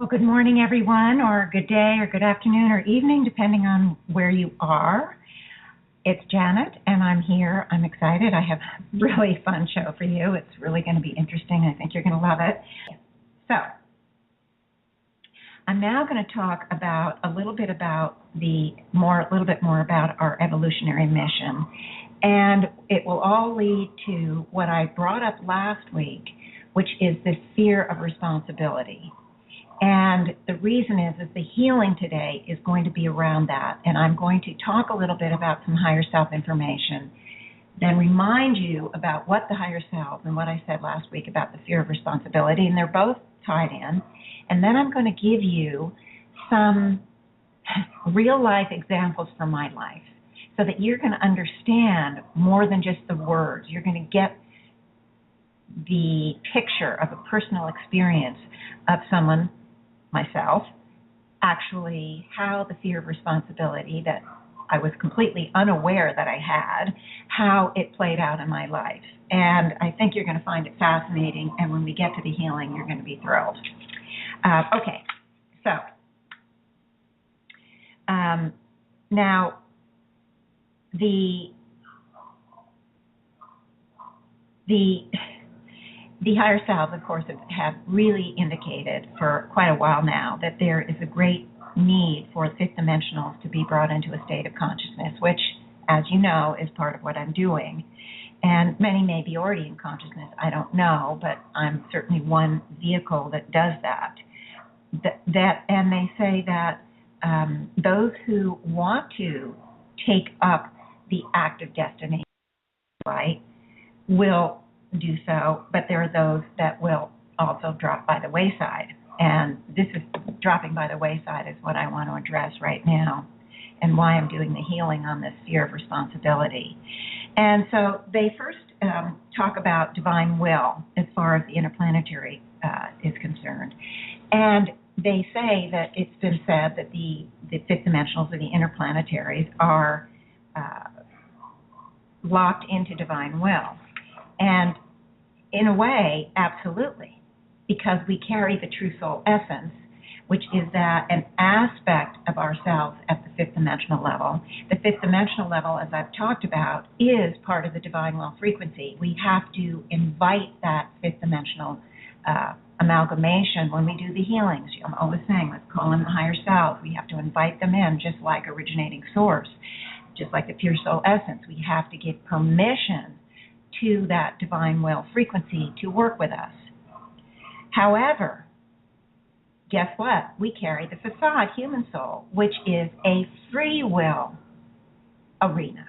Well, good morning, everyone, or good day, or good afternoon, or evening, depending on where you are. It's Janet, and I'm here. I'm excited. I have a really fun show for you. It's really going to be interesting. I think you're going to love it. So, I'm now going to talk about a little bit more about our evolutionary mission, and it will all lead to what I brought up last week, which is this fear of responsibility. And the reason is the healing today is going to be around that. And I'm going to talk a little bit about some higher self information, then remind you about what the higher self and what I said last week about the fear of responsibility, and they're both tied in. And then I'm going to give you some real life examples from my life so that you're going to understand more than just the words. You're going to get the picture of a personal experience of someone, myself, actually how the fear of responsibility that I was completely unaware that I had, how it played out in my life. And I think you're going to find it fascinating, and when we get to the healing, you're going to be thrilled. Okay, so now the higher selves, of course, have really indicated for quite a while now that there is a great need for fifth dimensionals to be brought into a state of consciousness, which, as you know, is part of what I'm doing. And many may be already in consciousness, I don't know, but I'm certainly one vehicle that does that. And they say that those who want to take up the act of destiny, right, will do so, but there are those that will also drop by the wayside. And this is dropping by the wayside is what I want to address right now, and why I'm doing the healing on this fear of responsibility. And so they first talk about divine will as far as the interplanetary is concerned. And they say that it's been said that the fifth dimensionals or the interplanetaries are locked into divine will. And in a way, absolutely, because we carry the true soul essence, which is that an aspect of ourselves at the fifth dimensional level. The fifth dimensional level, as I've talked about, is part of the divine will frequency. We have to invite that fifth dimensional amalgamation when we do the healings. I'm always saying, let's call in the higher self. We have to invite them in, just like originating source, just like the pure soul essence. We have to give permission to that divine will frequency to work with us. However, guess what? We carry the facade human soul, which is a free will arena.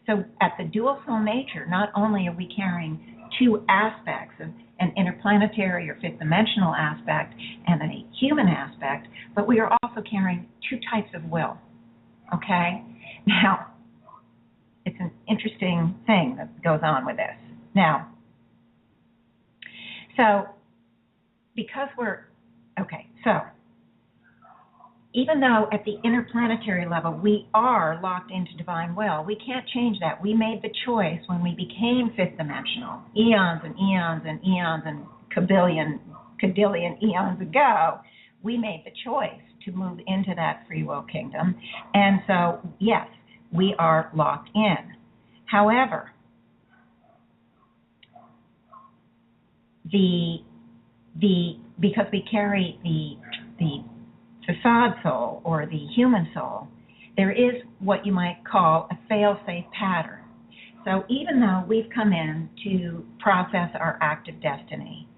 So at the dual soul nature, not only are we carrying two aspects of an interplanetary or fifth dimensional aspect and a human aspect, but we are also carrying two types of will. Okay? Now, it's an interesting thing that goes on with this. Now, so because even though at the interplanetary level we are locked into divine will, we can't change that. We made the choice when we became fifth dimensional, eons and eons and eons and cadillion eons ago, we made the choice to move into that free will kingdom. And so, yes, we are locked in. However, because we carry the facade soul or the human soul, there is what you might call a fail-safe pattern. So even though we've come in to process our active destiny,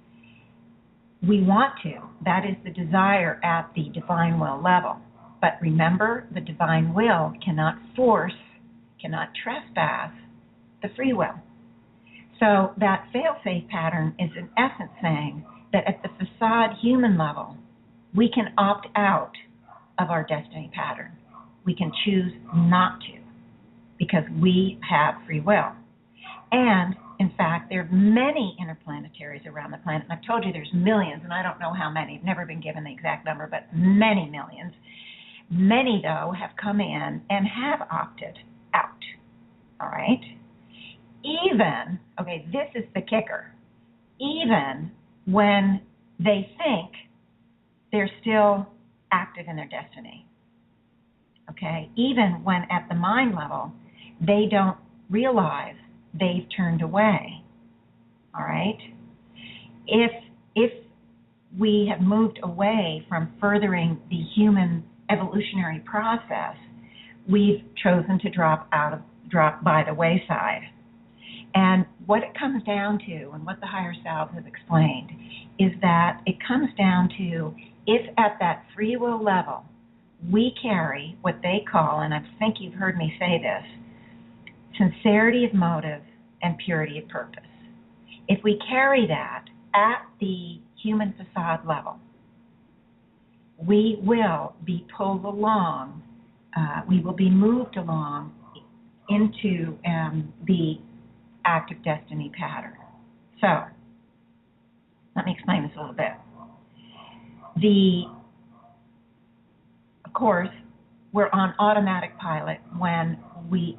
we want to. That is the desire at the divine will level. But remember, the divine will cannot force, cannot trespass the free will. So that fail-safe pattern is in essence saying that at the facade human level, we can opt out of our destiny pattern. We can choose not to because we have free will. And in fact, there are many interplanetaries around the planet. And I've told you there's millions, and I don't know how many. I've never been given the exact number, but many millions. Many, though, have come in and have opted out. All right? Even, okay, this is the kicker, even when they think they're still active in their destiny. Okay? Even when at the mind level, they don't realize they've turned away. All right? If we have moved away from furthering the human evolutionary process, we've chosen to drop by the wayside. And what it comes down to, and what the higher self has explained, is that it comes down to if at that free will level we carry what they call, and I think you've heard me say this, sincerity of motive and purity of purpose. If we carry that at the human facade level, we will be pulled along, we will be moved along into the active destiny pattern. So, let me explain this a little bit. Of course, we're on automatic pilot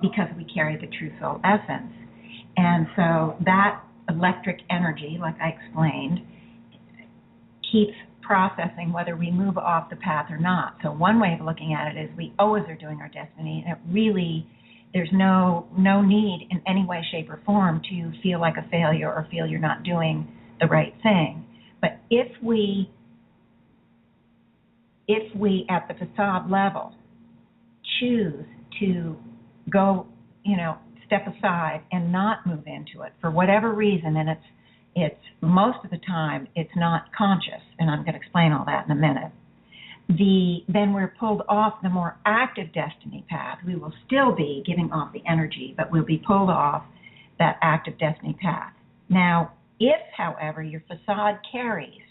because we carry the true soul essence. And so that electric energy, like I explained, keeps processing whether we move off the path or not. So one way of looking at it is we always are doing our destiny, and it really, there's no need in any way, shape, or form to feel like a failure or feel you're not doing the right thing. But if we at the facade level choose to go, step aside and not move into it for whatever reason, and it's most of the time it's not conscious, and I'm going to explain all that in a minute, then we're pulled off the more active destiny path. We will still be giving off the energy, but we'll be pulled off that active destiny path. Now, if, however, your facade carries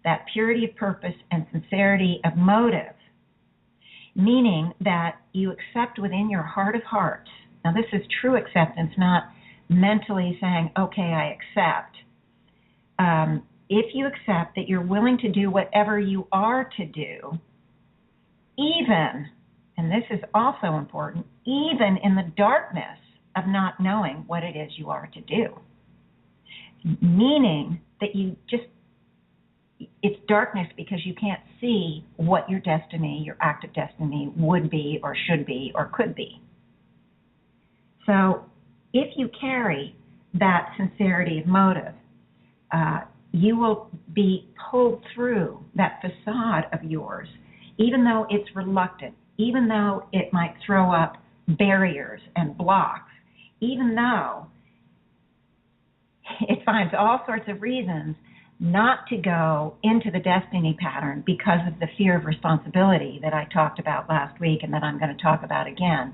that purity of purpose and sincerity of motive, meaning that you accept within your heart of hearts. Now, this is true acceptance, not mentally saying, okay, I accept. If you accept that you're willing to do whatever you are to do, even, and this is also important, even in the darkness of not knowing what it is you are to do, meaning that it's darkness because you can't see what your destiny, your active destiny, would be or should be or could be. So if you carry that sincerity of motive, you will be pulled through that facade of yours, even though it's reluctant, even though it might throw up barriers and blocks, even though it finds all sorts of reasons not to go into the destiny pattern because of the fear of responsibility that I talked about last week and that I'm going to talk about again.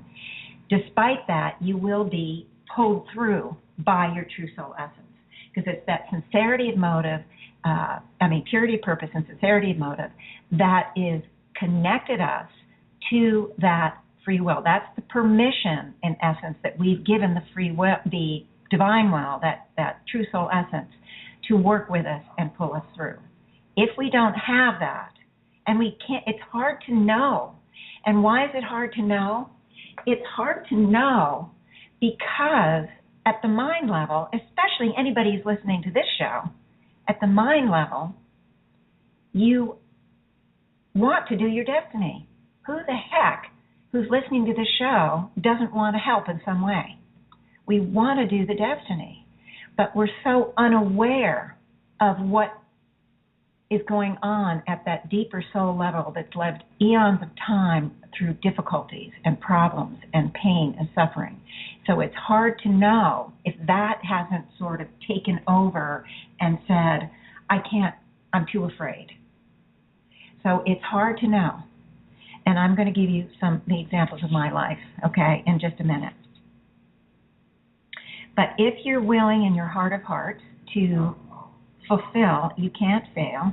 Despite that, you will be pulled through by your true soul essence, because it's that sincerity of motive, purity of purpose and sincerity of motive that is connected us to that free will. That's the permission, in essence, that we've given the free will, the divine will, that true soul essence, to work with us and pull us through. If we don't have that, and we can't, it's hard to know. And why is it hard to know? It's hard to know because at the mind level, especially anybody who's listening to this show, at the mind level, you want to do your destiny. Who the heck who's listening to this show doesn't want to help in some way? We want to do the destiny, but we're so unaware of what is going on at that deeper soul level that's lived eons of time through difficulties and problems and pain and suffering. So it's hard to know if that hasn't sort of taken over and said, I can't, I'm too afraid. So it's hard to know. And I'm going to give you the examples of my life, okay, in just a minute. But if you're willing in your heart of hearts to fulfill, you can't fail.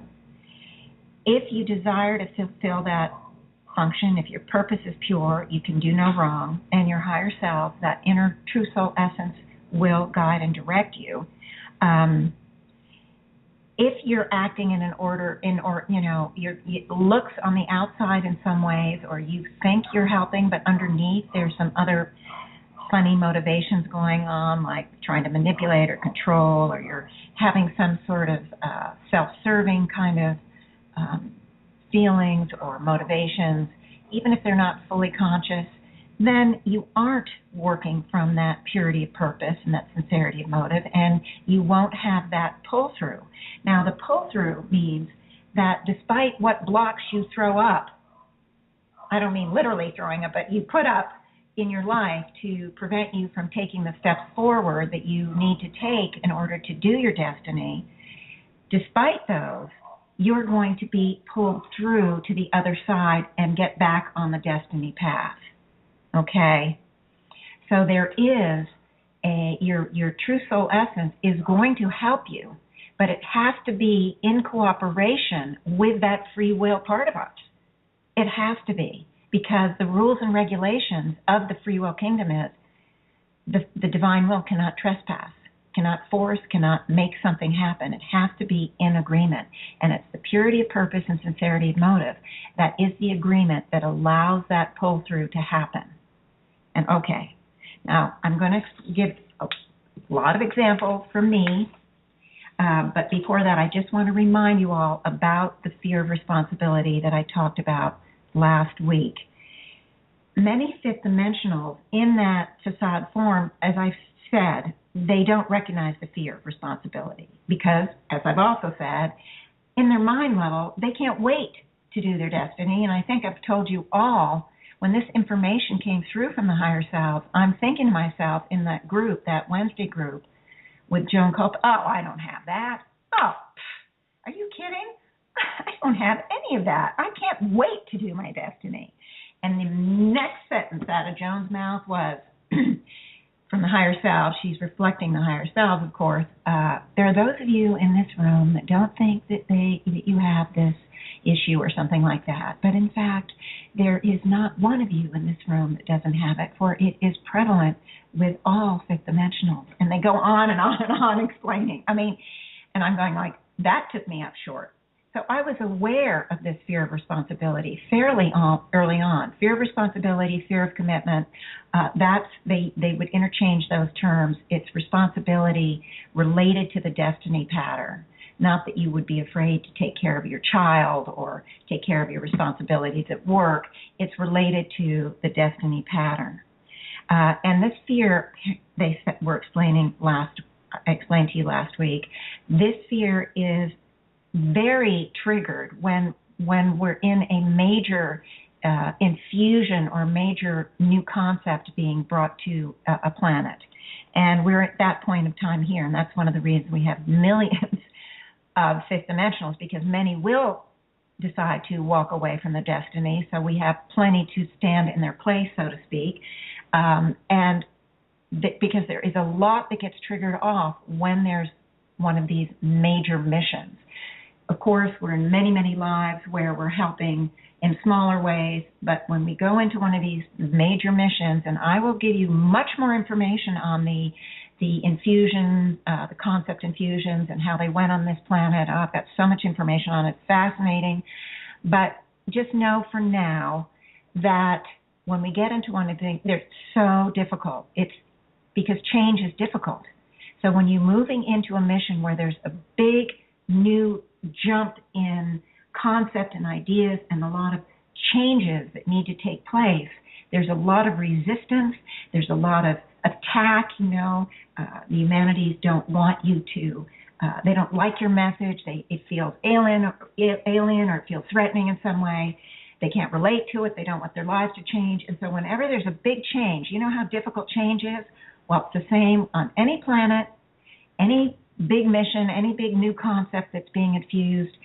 If you desire to fulfill that function, if your purpose is pure, you can do no wrong, and your higher self, that inner true soul essence, will guide and direct you. If you're acting in it looks on the outside in some ways, or you think you're helping, but underneath there's some other funny motivations going on, like trying to manipulate or control, or you're having some sort of self-serving kind of feelings or motivations, even if they're not fully conscious, then you aren't working from that purity of purpose and that sincerity of motive, and you won't have that pull-through. Now, the pull-through means that despite what blocks you throw up, I don't mean literally throwing up, but you put up in your life to prevent you from taking the steps forward that you need to take in order to do your destiny, despite those, you're going to be pulled through to the other side and get back on the destiny path. Okay? So there is your true soul essence is going to help you, but it has to be in cooperation with that free will part of us. It has to be, because the rules and regulations of the free will kingdom is the divine will cannot trespass, cannot force, cannot make something happen. It has to be in agreement. And it's the purity of purpose and sincerity of motive that is the agreement that allows that pull-through to happen. And okay, now I'm going to give a lot of examples from me, but before that I just want to remind you all about the fear of responsibility that I talked about last week. Many fifth dimensionals in that facade form, as I've said, they don't recognize the fear of responsibility because, as I've also said, in their mind level, they can't wait to do their destiny. And I think I've told you all, when this information came through from the higher self, I'm thinking to myself in that group, that Wednesday group with Joan Culp, oh, I don't have that. Oh, are you kidding? I don't have any of that. I can't wait to do my destiny. And the next sentence out of Joan's mouth was, from the higher self, she's reflecting the higher self, of course, there are those of you in this room that don't think that you have this issue or something like that. But in fact, there is not one of you in this room that doesn't have it, for it is prevalent with all fifth dimensionals. And they go on and on and on explaining. I mean, and I'm going like, that took me up short. So I was aware of this fear of responsibility fairly early on. Fear of responsibility, fear of commitment, they would interchange those terms. It's responsibility related to the destiny pattern. Not that you would be afraid to take care of your child or take care of your responsibilities at work. It's related to the destiny pattern. And this fear, they were I explained to you last week, this fear is very triggered when we're in a major infusion or major new concept being brought to a planet. And we're at that point of time here, and that's one of the reasons we have millions of fifth dimensionals, because many will decide to walk away from the destiny, so we have plenty to stand in their place, so to speak, because there is a lot that gets triggered off when there's one of these major missions. Of course, we're in many, many lives where we're helping in smaller ways, but when we go into one of these major missions, and I will give you much more information on the infusion, the concept infusions and how they went on this planet. Oh, I've got so much information on it. It's fascinating. But just know for now that when we get into one of these, they're so difficult. It's because change is difficult. So when you're moving into a mission where there's a big new jump in concept and ideas and a lot of changes that need to take place, there's a lot of resistance. There's a lot of attack, the humanities don't want you to, they don't like your message. It feels alien or it feels threatening in some way. They can't relate to it. They don't want their lives to change. And so whenever there's a big change, you know how difficult change is? Well, it's the same on any planet, any big mission, any big new concept that's being infused.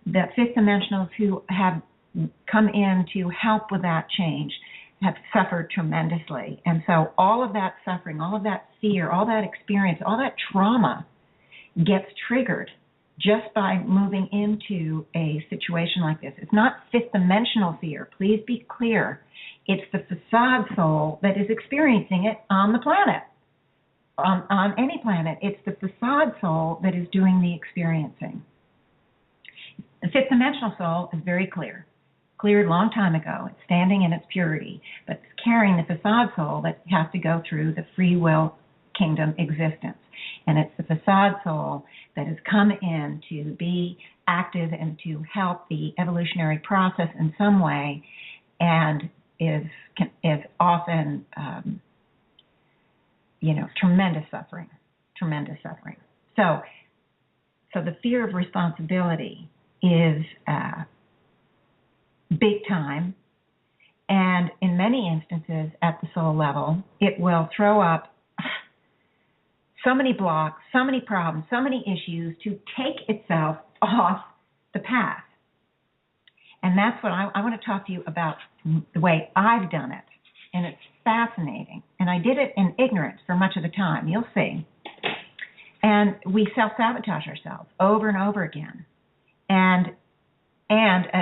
The fifth dimensionals who have come in to help with that change have suffered tremendously. And so all of that suffering, all of that fear, all that experience, all that trauma gets triggered just by moving into a situation like this. It's not fifth dimensional fear. Please be clear. It's the facade soul that is experiencing it on the planet. On any planet, it's the facade soul that is doing the experiencing. The fifth dimensional soul is very clear. Cleared a long time ago. It's standing in its purity, but it's carrying the facade soul that has to go through the free will kingdom existence. And it's the facade soul that has come in to be active and to help the evolutionary process in some way, and is often, tremendous suffering. So the fear of responsibility is big time, and in many instances at the soul level, it will throw up so many blocks, so many problems, so many issues to take itself off the path. And that's what I want to talk to you about, the way I've done it. And it's fascinating. And I did it in ignorance for much of the time, you'll see. And we self-sabotage ourselves over and over again. And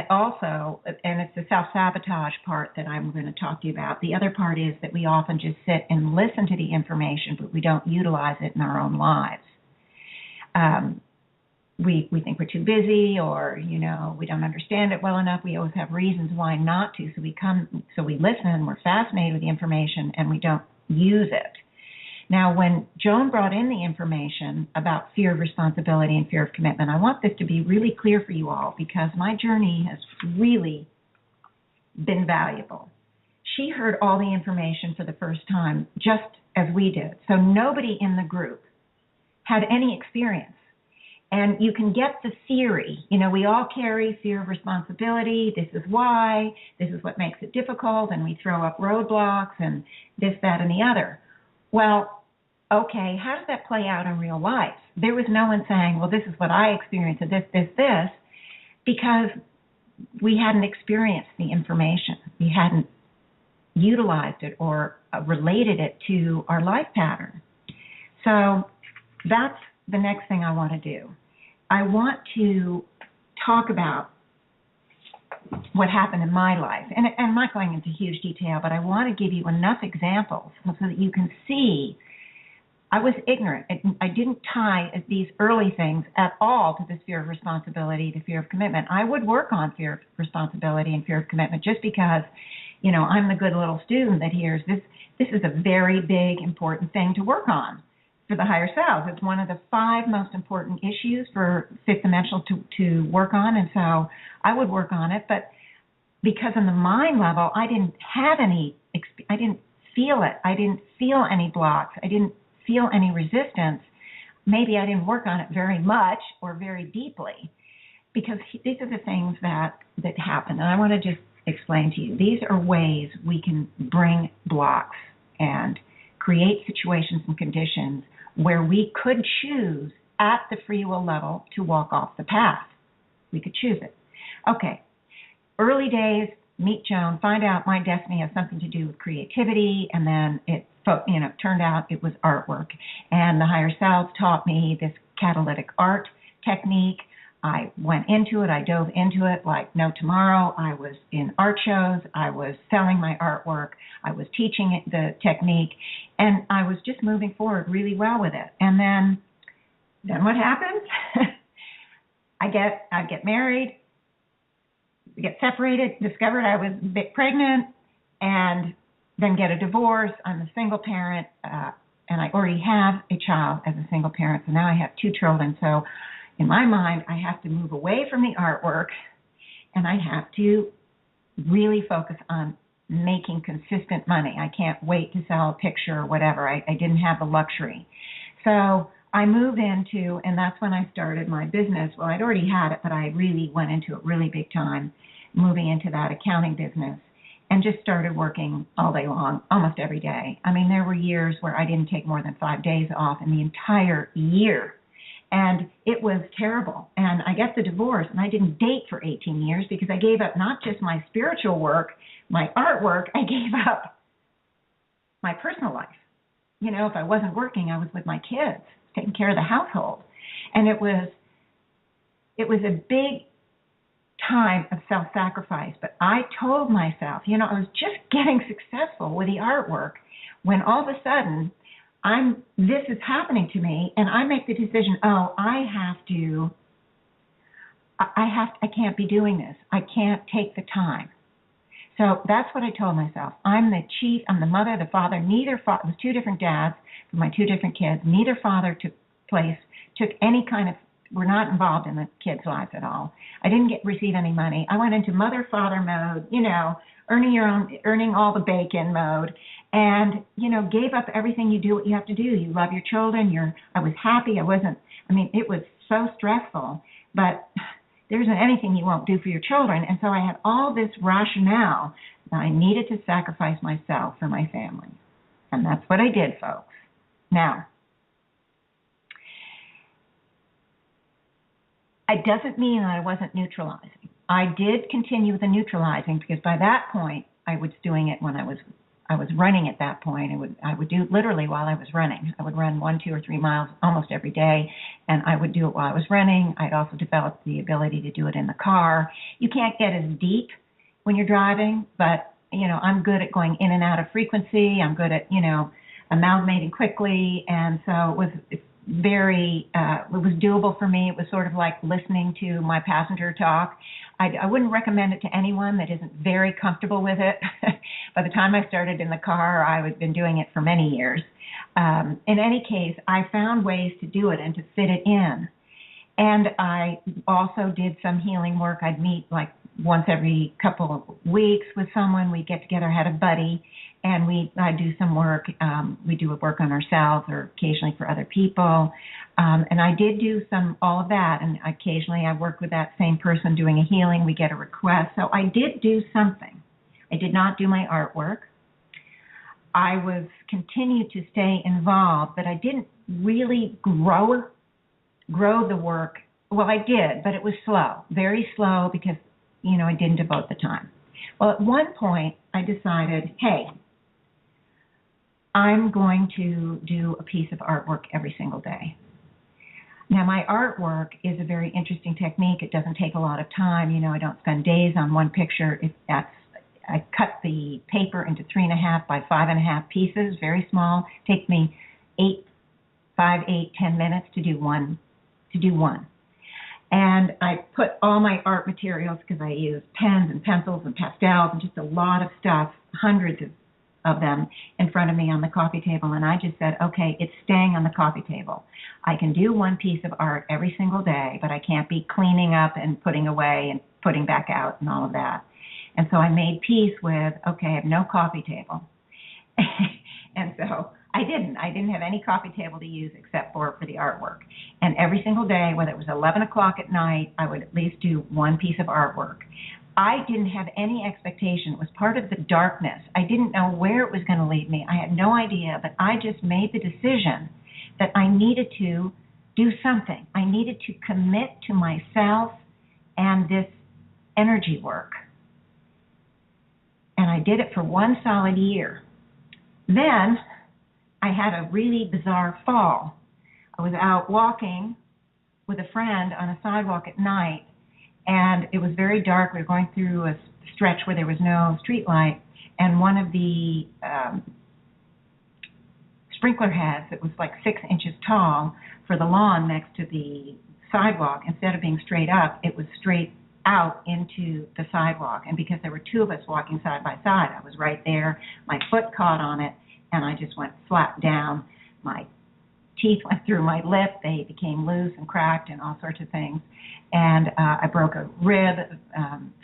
also, and it's the self-sabotage part that I'm going to talk to you about. The other part is that we often just sit and listen to the information, but we don't utilize it in our own lives. We think we're too busy, or we don't understand it well enough. We always have reasons why not to. So we listen. We're fascinated with the information, and we don't use it. Now, when Joan brought in the information about fear of responsibility and fear of commitment, I want this to be really clear for you all, because my journey has really been valuable. She heard all the information for the first time, just as we did. So nobody in the group had any experience. And you can get the theory. We all carry fear of responsibility. This is why. This is what makes it difficult. And we throw up roadblocks and this, that, and the other. Well, okay, how does that play out in real life? There was no one saying, well, this is what I experienced, this, because we hadn't experienced the information. We hadn't utilized it or related it to our life pattern. So that's the next thing I want to do. I want to talk about what happened in my life. And I'm not going into huge detail, but I want to give you enough examples so that you can see I was ignorant. I didn't tie these early things at all to this fear of responsibility, to fear of commitment. I would work on fear of responsibility and fear of commitment just because, I'm the good little student that hears this is a very big, important thing to work on for the higher self. It's one of the 5 most important issues for fifth dimensional to work on, and so I would work on it. But because on the mind level, I didn't feel it. I didn't feel any blocks. I didn't feel any resistance. Maybe I didn't work on it very much or very deeply, because these are the things that happen. And I want to just explain to you. These are ways we can bring blocks and create situations and conditions where we could choose at the free will level to walk off the path. We could choose it. Okay, early days, meet Joan, find out my destiny has something to do with creativity, and then it turned out it was artwork. And the higher selves taught me this catalytic art technique. I went into it. I dove into it like no tomorrow. I was in art shows. I was selling my artwork. I was teaching it, the technique, and I was just moving forward really well with it. And then what happens? I get married, get separated, discovered I was a bit pregnant, and then get a divorce. I'm a single parent, and I already have a child as a single parent, so now I have 2 children. So in my mind, I have to move away from the artwork, and I have to really focus on making consistent money. I can't wait to sell a picture or whatever. I didn't have the luxury. So I moved into, and that's when I started my business. Well, I'd already had it, but I really went into it really big time, moving into that accounting business, and just started working all day long, almost every day. I mean, there were years where I didn't take more than 5 days off in the entire year. And it was terrible. And I got the divorce, and I didn't date for 18 years because I gave up not just my spiritual work, my artwork, I gave up my personal life. If I wasn't working, I was with my kids, taking care of the household. And it was a big time of self-sacrifice. But I told myself, I was just getting successful with the artwork when all of a sudden this is happening to me, and I make the decision, I can't be doing this. I can't take the time. So that's what I told myself. I'm the mother, the father, it was 2 different dads for my 2 different kids. Neither father took any kind of were not involved in the kids' lives at all. I didn't receive any money. I went into mother-father mode, earning all the bacon mode, and, gave up everything you do, what you have to do. You love your children. I was happy. It was so stressful, but there isn't anything you won't do for your children. And so I had all this rationale that I needed to sacrifice myself for my family. And that's what I did, folks. Now, it doesn't mean that I wasn't neutralizing. I did continue with the neutralizing because by that point, I was doing it when I was running at that point. I would do it literally while I was running. I would run 1, 2, or 3 miles almost every day, and I would do it while I was running. I'd also developed the ability to do it in the car. You can't get as deep when you're driving, but, I'm good at going in and out of frequency. I'm good at, amalgamating quickly, and so it was doable for me. It was sort of like listening to my passenger talk. I wouldn't recommend it to anyone that isn't very comfortable with it. By the time I started in the car, I had been doing it for many years. In any case, I found ways to do it and to fit it in. And I also did some healing work. I'd meet like once every couple of weeks with someone. We'd get together, I had a buddy, and I'd do some work. We do work on ourselves or occasionally for other people. And I did do all of that. And occasionally I worked with that same person doing a healing. We get a request. So I did do something. I did not do my artwork. I continued to stay involved, but I didn't really grow the work. Well, I did, but it was slow, very slow because, I didn't devote the time. Well, at one point I decided, hey, I'm going to do a piece of artwork every single day. Now, my artwork is a very interesting technique. It doesn't take a lot of time. I don't spend days on one picture. I cut the paper into 3.5 by 5.5 pieces, very small. It takes me 10 minutes to do one. And I put all my art materials, because I use pens and pencils and pastels and just a lot of stuff, hundreds of them, in front of me on the coffee table. And I just said, okay, it's staying on the coffee table. I can do one piece of art every single day, but I can't be cleaning up and putting away and putting back out and all of that. And so I made peace with, okay, I have no coffee table. And so I didn't have any coffee table to use except for the artwork. And every single day, whether it was 11 o'clock at night, I would at least do one piece of artwork. I didn't have any expectation. It was part of the darkness. I didn't know where it was going to lead me. I had no idea, but I just made the decision that I needed to do something. I needed to commit to myself and this energy work. And I did it for 1 solid year. Then I had a really bizarre fall. I was out walking with a friend on a sidewalk at night, and it was very dark. We were going through a stretch where there was no street light, and one of the sprinkler heads that was like 6 inches tall for the lawn next to the sidewalk, instead of being straight up, it was straight out into the sidewalk. And because there were 2 of us walking side by side, I was right there. My foot caught on it, and I just went flat down. My teeth went through my lip. They became loose and cracked and all sorts of things. And I broke a rib,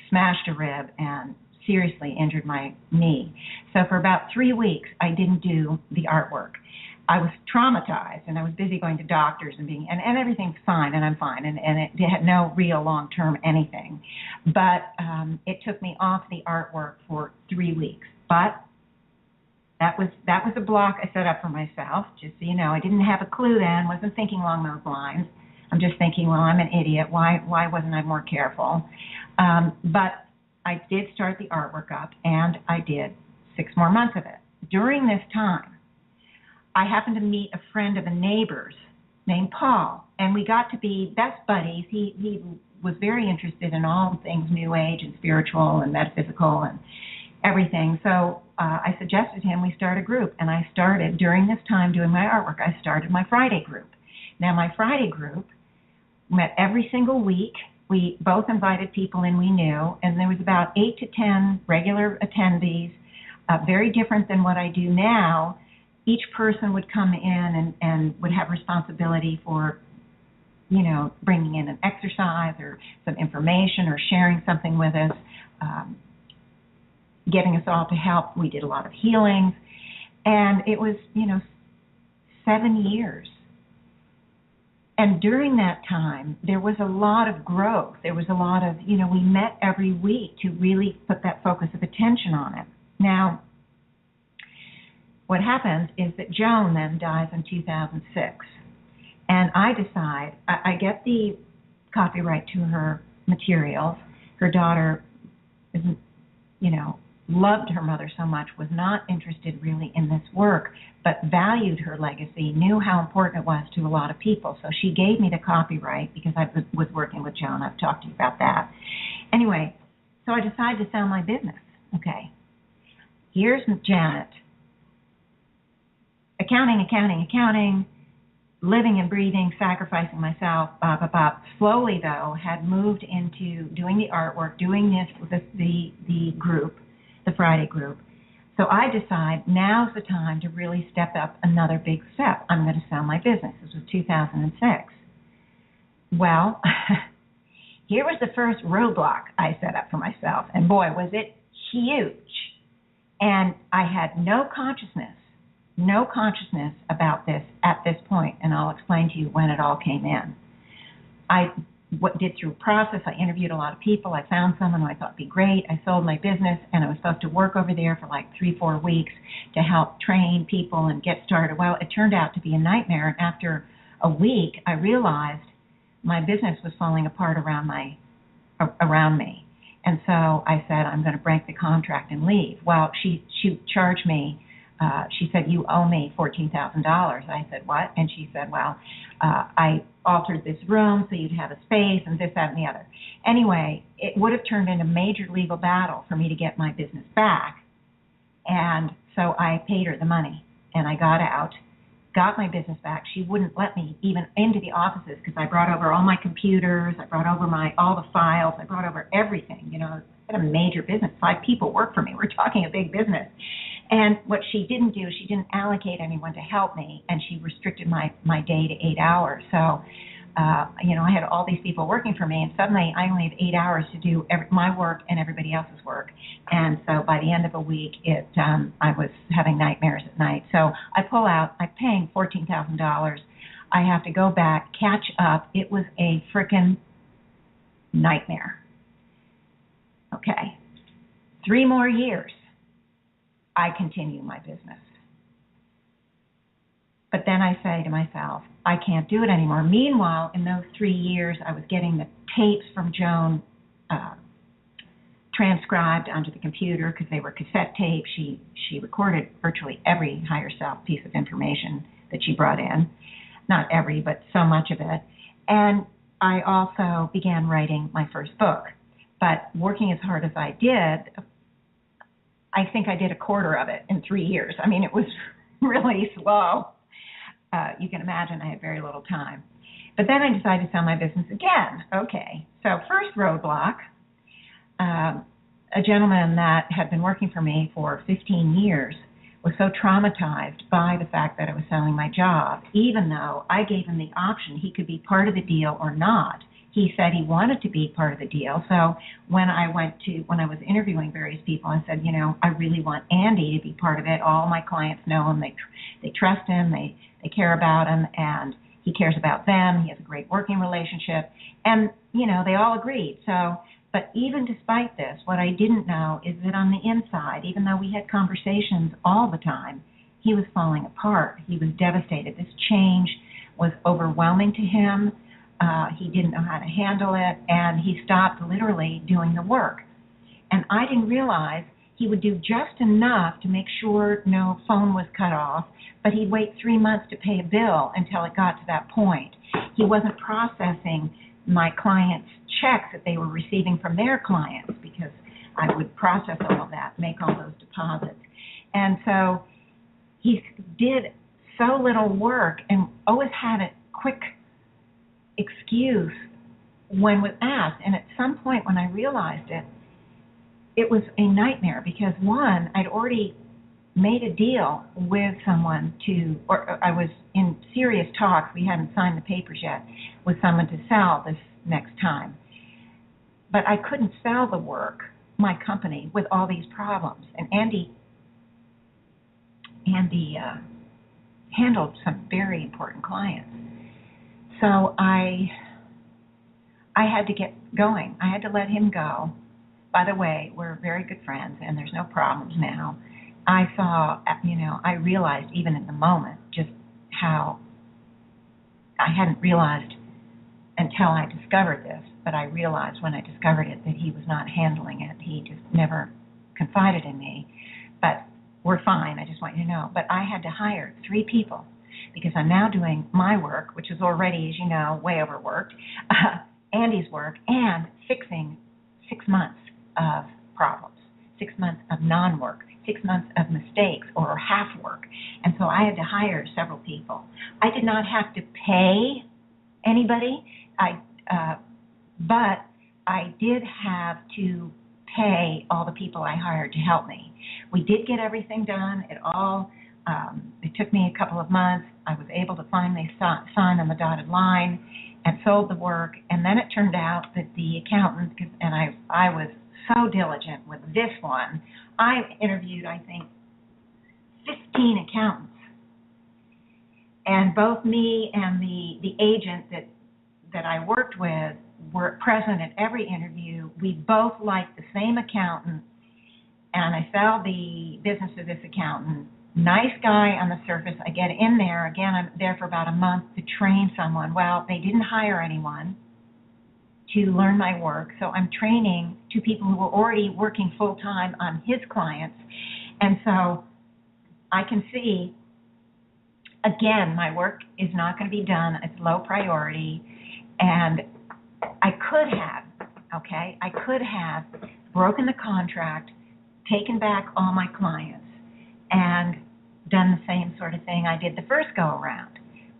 smashed a rib, and seriously injured my knee. So for about 3 weeks, I didn't do the artwork. I was traumatized, and I was busy going to doctors and everything's fine, and I'm fine, and it had no real long-term anything. But it took me off the artwork for 3 weeks. But that was a block I set up for myself, just so you know. I didn't have a clue then, wasn't thinking along those lines. I'm just thinking, well, I'm an idiot. Why wasn't I more careful? But I did start the artwork up, and I did 6 more months of it. During this time, I happened to meet a friend of a neighbor's named Paul, and we got to be best buddies. He was very interested in all things New Age and spiritual and metaphysical and everything. So I suggested him we start a group, and I started, during this time doing my artwork, I started my Friday group. Now, my Friday group met every single week. We both invited people in we knew, and there was about 8 to 10 regular attendees, very different than what I do now. Each person would come in and would have responsibility for bringing in an exercise or some information or sharing something with us, getting us all to help. We did a lot of healings. And it was, 7 years. And during that time, there was a lot of growth. There was a lot of, we met every week to really put that focus of attention on it. Now, what happens is that Joan then dies in 2006. And I decide, I get the copyright to her materials. Her daughter isn't, loved her mother so much, was not interested really in this work, but valued her legacy, knew how important it was to a lot of people. So she gave me the copyright because I was working with Joan. I've talked to you about that. Anyway, so I decided to sell my business. Okay. Here's Janet. Accounting, living and breathing, sacrificing myself, Slowly, though, had moved into doing the artwork, doing this with the group, the Friday group. So I decide now's the time to really step up another big step. I'm going to sell my business. This was 2006. Well, here was the first roadblock I set up for myself, and boy, was it huge. And I had no consciousness about this at this point, and I'll explain to you when it all came in. I did through a process. I interviewed a lot of people. I found someone who I thought would be great. I sold my business, and I was supposed to work over there for like 3-4 weeks to help train people and get started. Well, it turned out to be a nightmare, and after a week, I realized my business was falling apart around me. And so I said, I'm going to break the contract and leave. Well, she charged me. She said, you owe me $14,000. I said, what? And she said, well, I altered this room so you'd have a space and this, that, and the other. Anyway, it would have turned into a major legal battle for me to get my business back. And so I paid her the money, and I got out, got my business back. She wouldn't let me even into the offices because I brought over all my computers, I brought over all the files, I brought over everything. I had a major business. 5 people work for me. We're talking a big business. And what she didn't do, she didn't allocate anyone to help me, and she restricted my day to 8 hours. So, I had all these people working for me, and suddenly I only have 8 hours to do my work and everybody else's work. And so by the end of a week, I was having nightmares at night. So I pull out. I'm paying $14,000. I have to go back, catch up. It was a frickin' nightmare. Okay. 3 more years, I continue my business. But then I say to myself, I can't do it anymore. Meanwhile, in those 3 years, I was getting the tapes from Joan transcribed onto the computer because they were cassette tapes. She recorded virtually every higher self piece of information that she brought in. Not every, but so much of it. And I also began writing my first book. But working as hard as I did, I think I did a quarter of it in 3 years. I mean, it was really slow. You can imagine I had very little time. But then I decided to sell my business again. Okay, so first roadblock, a gentleman that had been working for me for 15 years was so traumatized by the fact that I was selling my job, even though I gave him the option he could be part of the deal or not. He said he wanted to be part of the deal. So when I was interviewing various people, I said, I really want Andy to be part of it. All my clients know him. They trust him. They care about him, and he cares about them. He has a great working relationship. And, they all agreed. But even despite this, what I didn't know is that on the inside, even though we had conversations all the time, he was falling apart. He was devastated. This change was overwhelming to him. He didn't know how to handle it, and he stopped literally doing the work. And I didn't realize he would do just enough to make sure no phone was cut off, but he'd wait 3 months to pay a bill until it got to that point. He wasn't processing my clients' checks that they were receiving from their clients because I would process all of that, make all those deposits. And so he did so little work and always had a quick excuse when was asked. And at some point when I realized it, it was a nightmare because, one, I'd already made a deal with someone or I was in serious talks, we hadn't signed the papers yet, with someone to sell this next time. But I couldn't sell the work, my company, with all these problems. And Andy handled some very important clients. So I had to get going. I had to let him go. By the way, we're very good friends, and there's no problems now. I realized even in the moment just how I hadn't realized until I discovered this, but I realized when I discovered it that he was not handling it. He just never confided in me. But we're fine, I just want you to know. But I had to hire 3 people because I'm now doing my work, which is already, as you know, way overworked, Andy's work, and fixing 6 months of problems, 6 months of non-work, 6 months of mistakes or half work. And so I had to hire several people. I did not have to pay anybody, but I did have to pay all the people I hired to help me. We did get everything done. It took me a couple of months. I was able to finally sign on the dotted line and sold the work. And then it turned out that the accountant, and I was so diligent with this one, I interviewed, I think, 15 accountants. And both me and the agent that I worked with were present at every interview. We both liked the same accountant, and I sell the business to this accountant. Nice guy on the surface. I get in there. Again, I'm there for about a month to train someone. Well, they didn't hire anyone to learn my work, so I'm training 2 people who were already working full-time on his clients. And so I can see, again, my work is not going to be done. It's low priority. And I could have broken the contract, taken back all my clients, and done the same sort of thing I did the first go-around.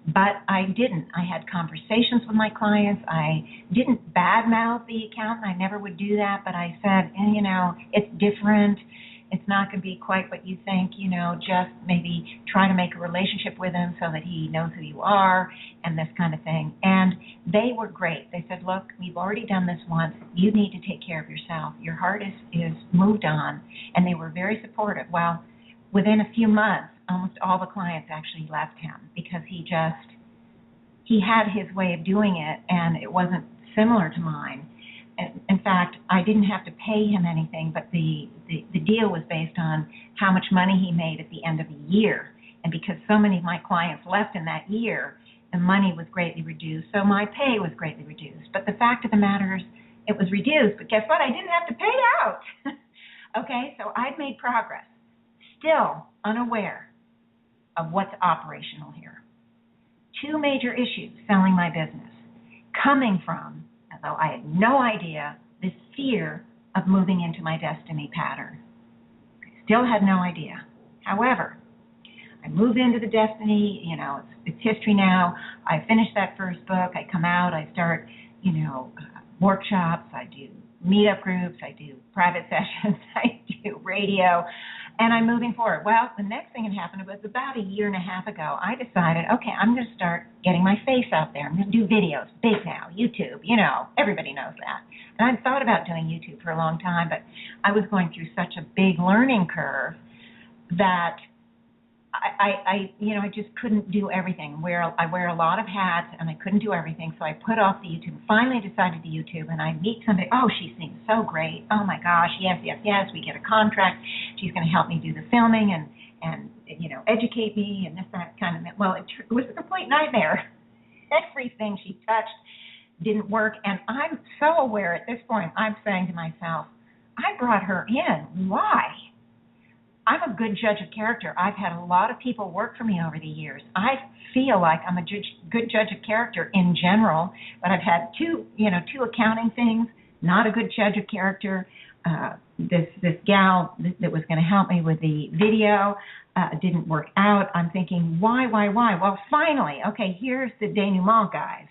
But I didn't. I had conversations with my clients. I didn't badmouth the accountant. I never would do that, but I said, it's different. It's not going to be quite what you think, just maybe try to make a relationship with him so that he knows who you are and this kind of thing. And they were great. They said, look, we've already done this once. You need to take care of yourself. Your heart is moved on. And they were very supportive. Well, within a few months, almost all the clients actually left him because he had his way of doing it, and it wasn't similar to mine. In fact, I didn't have to pay him anything, but the deal was based on how much money he made at the end of the year. And because so many of my clients left in that year, the money was greatly reduced, so my pay was greatly reduced. But the fact of the matter is, it was reduced, but guess what? I didn't have to pay out. Okay, so I'd made progress, still unaware of what's operational here. 2 major issues selling my business, coming from, although I had no idea, this fear of moving into my destiny pattern. I still had no idea. However, I move into the destiny, it's history now. I finish that first book, I come out, I start, workshops, I do meetup groups, I do private sessions, I do radio, and I'm moving forward. Well, the next thing that happened was about a year and a half ago, I decided, okay, I'm going to start getting my face out there. I'm going to do videos, big now, YouTube, everybody knows that. And I'd thought about doing YouTube for a long time, but I was going through such a big learning curve that I just couldn't do everything. I wear a lot of hats, and I couldn't do everything, so I put off the YouTube. Finally decided to YouTube, and I meet somebody. Oh, she seems so great. Oh, my gosh, yes. We get a contract. She's going to help me do the filming and educate me and this, that kind of. Well, it was a complete nightmare. Everything she touched didn't work, and I'm so aware at this point, I'm saying to myself, I brought her in. Why? I'm a good judge of character. I've had a lot of people work for me over the years. I feel like I'm a good judge of character in general, but I've had two accounting things, not a good judge of character. This gal that was going to help me with the video didn't work out. I'm thinking, why? Well, finally, okay, here's the denouement, guys.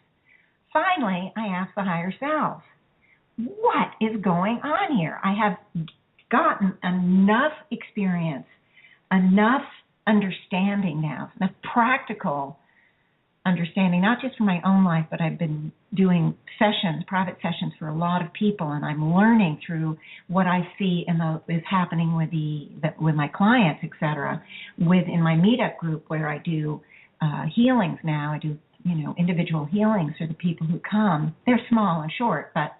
Finally, I asked the higher self, what is going on here? I have gotten enough experience enough understanding now, enough practical understanding, not just for my own life, but I've been doing sessions, private sessions for a lot of people, and I'm learning through what I see is happening with my clients, etc. Within my meetup group where I do healings now, I do individual healings for the people who come. They're small and short, but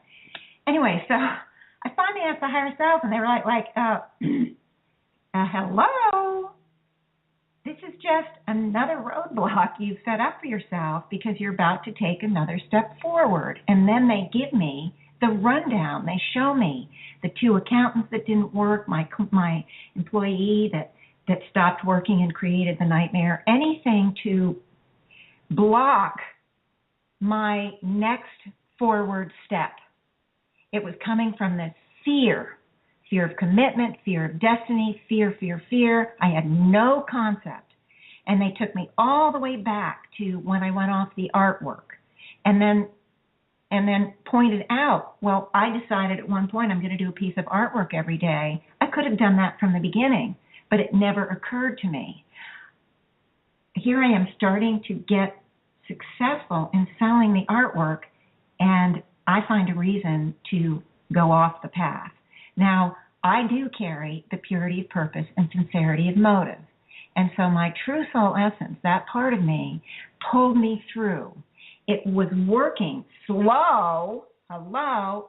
anyway, so I finally asked the higher self, and they were like, hello. This is just another roadblock you've set up for yourself because you're about to take another step forward. And then they give me the rundown. They show me the 2 accountants that didn't work, my employee that stopped working and created the nightmare, anything to block my next forward step. It was coming from this fear of commitment, fear of destiny, fear. I had no concept. And they took me all the way back to when I went off the artwork. And then pointed out, well, I decided at one point I'm going to do a piece of artwork every day. I could have done that from the beginning, but it never occurred to me. Here I am starting to get successful in selling the artwork, and I find a reason to go off the path. Now, I do carry the purity of purpose and sincerity of motive. And so my true soul essence, that part of me, pulled me through. It was working slow, was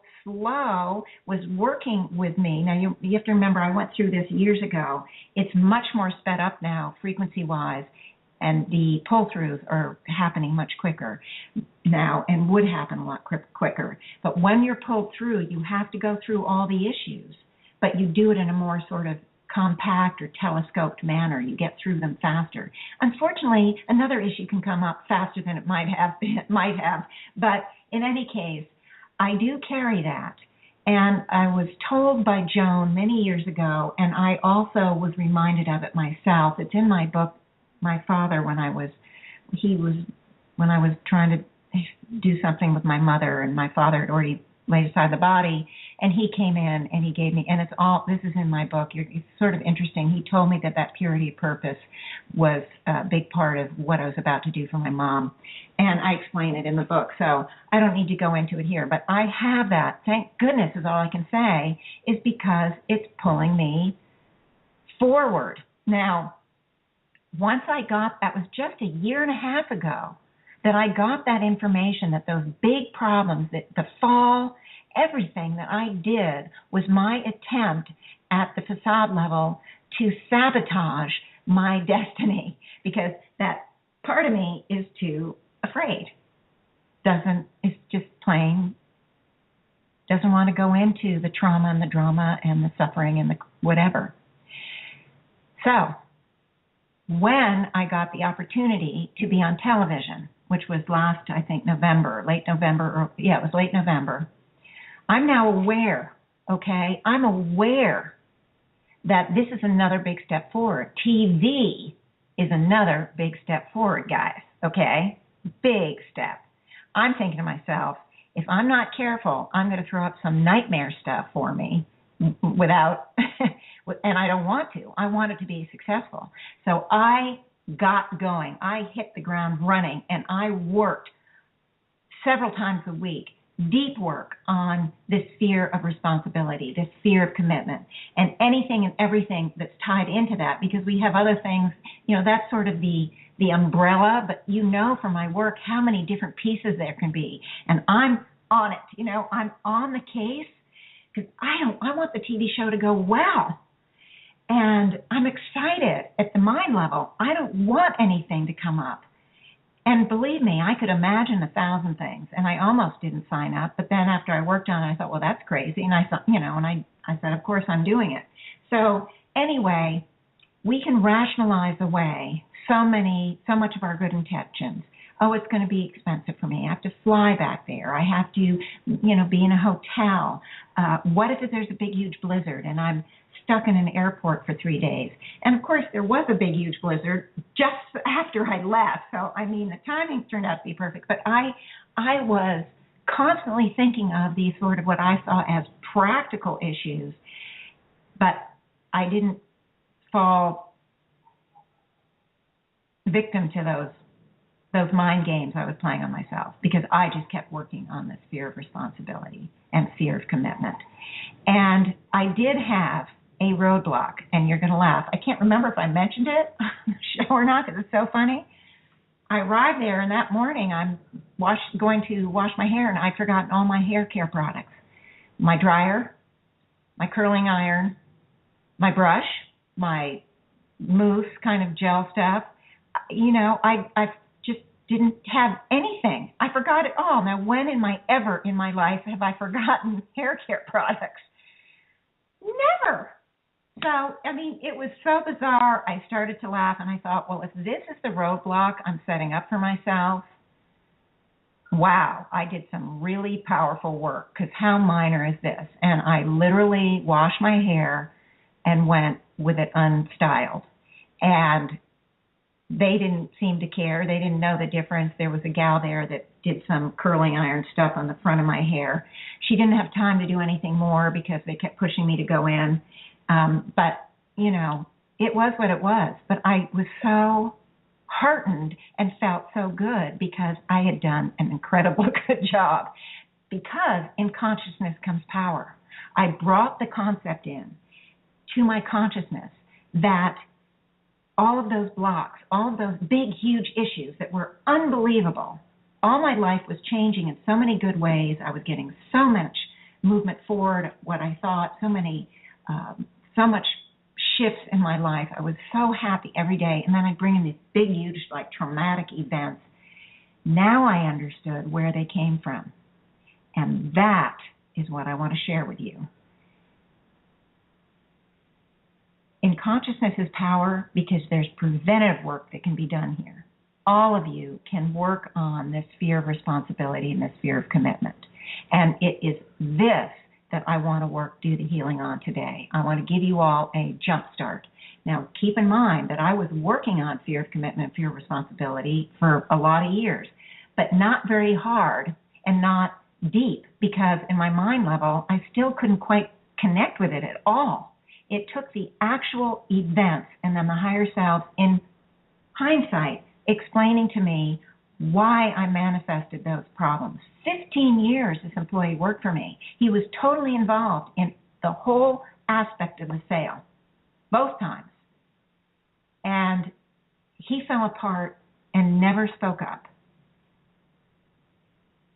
working with me. Now, you have to remember, I went through this years ago. It's much more sped up now, frequency-wise, and the pull-throughs are happening much quicker now and would happen a lot quicker. But when you're pulled through, you have to go through all the issues, but you do it in a more sort of compact or telescoped manner. You get through them faster. Unfortunately, another issue can come up faster than it might have. But in any case, I do carry that. And I was told by Joan many years ago, and I also was reminded of it myself. It's in my book, my father, when I was trying to do something with my mother, and my father had already laid aside the body, and he came in and he gave me, and this is in my book. It's sort of interesting. He told me that purity of purpose was a big part of what I was about to do for my mom, and I explain it in the book, so I don't need to go into it here, but I have that. Thank goodness is all I can say, is because it's pulling me forward. Now, once I got, that was just a year and a half ago, that I got that information that those big problems, that the fall, everything that I did was my attempt at the facade level to sabotage my destiny, because that part of me is too afraid. It's just plain doesn't want to go into the trauma and the drama and the suffering and the whatever. So when I got the opportunity to be on television, which was last, I think, late November, it was late November, I'm now aware, okay? I'm aware that this is another big step forward. TV is another big step forward, guys, okay? Big step. I'm thinking to myself, if I'm not careful, I'm going to throw up some nightmare stuff for me without, and I don't want to. I want it to be successful. So I got going. I hit the ground running, and I worked several times a week, deep work on this fear of responsibility, this fear of commitment, and anything and everything that's tied into that, because we have other things, that's sort of the umbrella, but from my work how many different pieces there can be. And I'm on it, I'm on the case, because I want the TV show to go well. And I'm excited at the mind level. I don't want anything to come up. And believe me, I could imagine 1,000 things, and I almost didn't sign up. But then after I worked on it, I thought, well, that's crazy. And I thought, and I said, of course I'm doing it. So anyway, we can rationalize away so much of our good intentions. Oh, it's going to be expensive for me. I have to fly back there. I have to, be in a hotel. What if there's a big, huge blizzard and I'm stuck in an airport for 3 days? And, of course, there was a big, huge blizzard just after I left. So, the timing turned out to be perfect. But I was constantly thinking of these sort of what I saw as practical issues, but I didn't fall victim to those mind games I was playing on myself, because I just kept working on this fear of responsibility and fear of commitment. And I did have a roadblock, and you're going to laugh. I can't remember if I mentioned it on the show or not, because it's so funny. I arrived there, and that morning I'm going to wash my hair, and I'd forgotten all my hair care products. My dryer, my curling iron, my brush, my mousse kind of gel stuff. You know, I just didn't have anything. I forgot it all. Now, when in my life have I forgotten hair care products? Never. So, I mean, it was so bizarre. I started to laugh, and I thought, well, if this is the roadblock I'm setting up for myself, wow, I did some really powerful work, because how minor is this? And I literally washed my hair and went with it unstyled. And they didn't seem to care. They didn't know the difference. There was a gal there that did some curling iron stuff on the front of my hair. She didn't have time to do anything more because they kept pushing me to go in. But, you know, it was what it was. But I was so heartened and felt so good because I had done an incredible good job. Because in consciousness comes power. I brought the concept in to my consciousness that all of those blocks, all of those big, huge issues that were unbelievable, all my life was changing in so many good ways. I was getting so much movement forward, what I thought, so much shifts in my life. I was so happy every day. And then I'd bring in these big, huge, like traumatic events. Now I understood where they came from. And that is what I want to share with you. In consciousness is power, because there's preventative work that can be done here. All of you can work on this fear of responsibility and this fear of commitment. And it is this that I want to do the healing on today. I want to give you all a jump start. Now, keep in mind that I was working on fear of commitment, fear of responsibility for a lot of years, but not very hard and not deep, because in my mind level, I still couldn't quite connect with it at all. It took the actual events and then the higher self, in hindsight, explaining to me why I manifested those problems. 15 years this employee worked for me. He was totally involved in the whole aspect of the sale, both times. And he fell apart and never spoke up.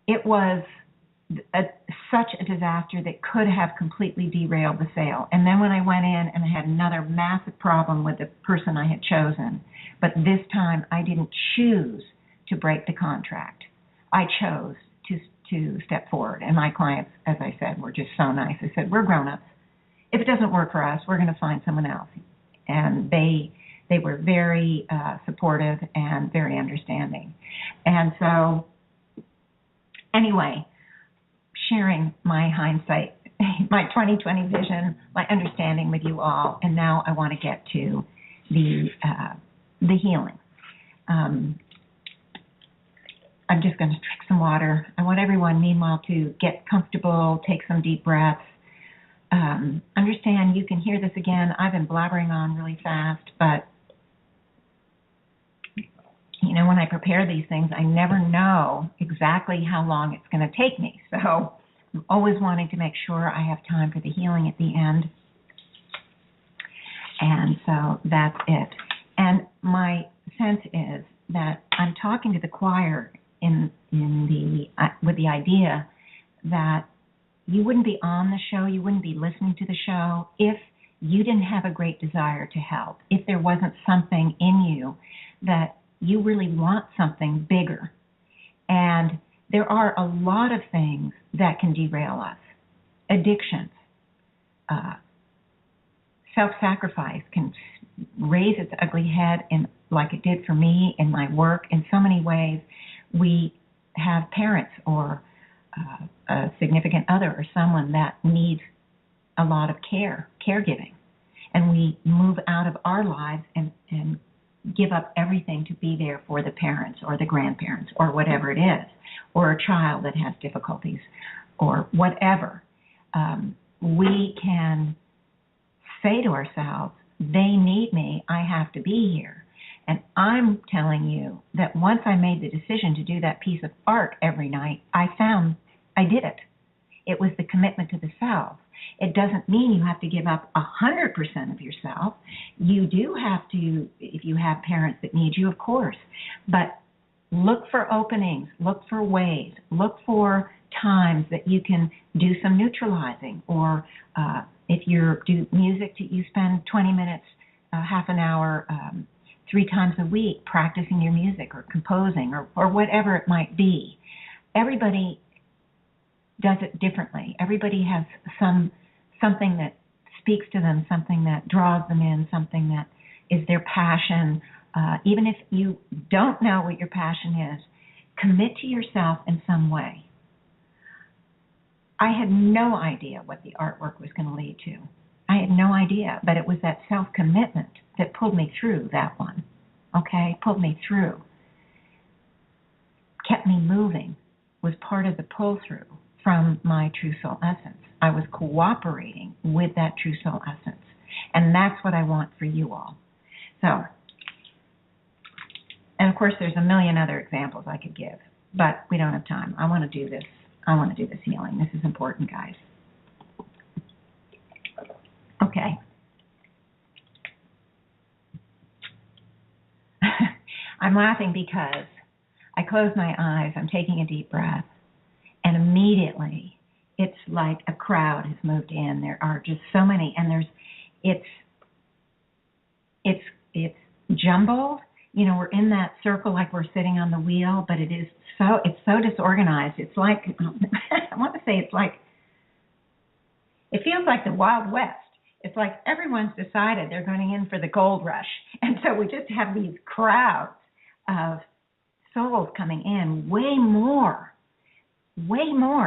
It was such a disaster that could have completely derailed the sale. And then when I went in and I had another massive problem with the person I had chosen, but this time I didn't choose to break the contract. I chose to step forward. And my clients, as I said, were just so nice. I said, we're grown-ups. If it doesn't work for us, we're going to find someone else. And they were very supportive and very understanding. And so, anyway, sharing my hindsight, my 2020 vision, my understanding with you all, and now I want to get to the healing. I'm just going to drink some water. I want everyone, meanwhile, to get comfortable, take some deep breaths. Understand you can hear this again. I've been blabbering on really fast, but you know, when I prepare these things, I never know exactly how long it's going to take me. So I'm always wanting to make sure I have time for the healing at the end. And so that's it. And my sense is that I'm talking to the choir with the idea that you wouldn't be on the show, you wouldn't be listening to the show if you didn't have a great desire to help, if there wasn't something in you that you really want something bigger. And there are a lot of things that can derail us. Addictions, self-sacrifice can raise its ugly head, like it did for me in my work. In so many ways, we have parents or a significant other or someone that needs a lot of caregiving. And we move out of our lives and give up everything to be there for the parents or the grandparents or whatever it is, or a child that has difficulties or whatever. We can say to ourselves, they need me, I have to be here. And I'm telling you that once I made the decision to do that piece of art every night, I found I did it. It was the commitment to the self. It doesn't mean you have to give up 100% of yourself. You do have to, if you have parents that need you, of course. But look for openings, look for ways, look for times that you can do some neutralizing. Or if you do music, you spend 20 minutes, half an hour, 3 times a week practicing your music or composing or whatever it might be. Everybody does it differently. Everybody has something that speaks to them, something that draws them in, something that is their passion. Even if you don't know what your passion is, commit to yourself in some way. I had no idea what the artwork was going to lead to. I had no idea, but it was that self-commitment that pulled me through that one, okay? Pulled me through. Kept me moving, was part of the pull-through from my true soul essence. I was cooperating with that true soul essence, and that's what I want for you all. So, and of course there's a million other examples I could give, but we don't have time. I want to do this. I want to do this healing. This is important, guys. Okay. I'm laughing because I close my eyes, I'm taking a deep breath, and immediately it's like a crowd has moved in. There are just so many, and it's jumbled. You know, we're in that circle like we're sitting on the wheel, but it's so disorganized. It's like, I want to say it feels like the Wild West. It's like everyone's decided they're going in for the gold rush. And so we just have these crowds of souls coming in, way more.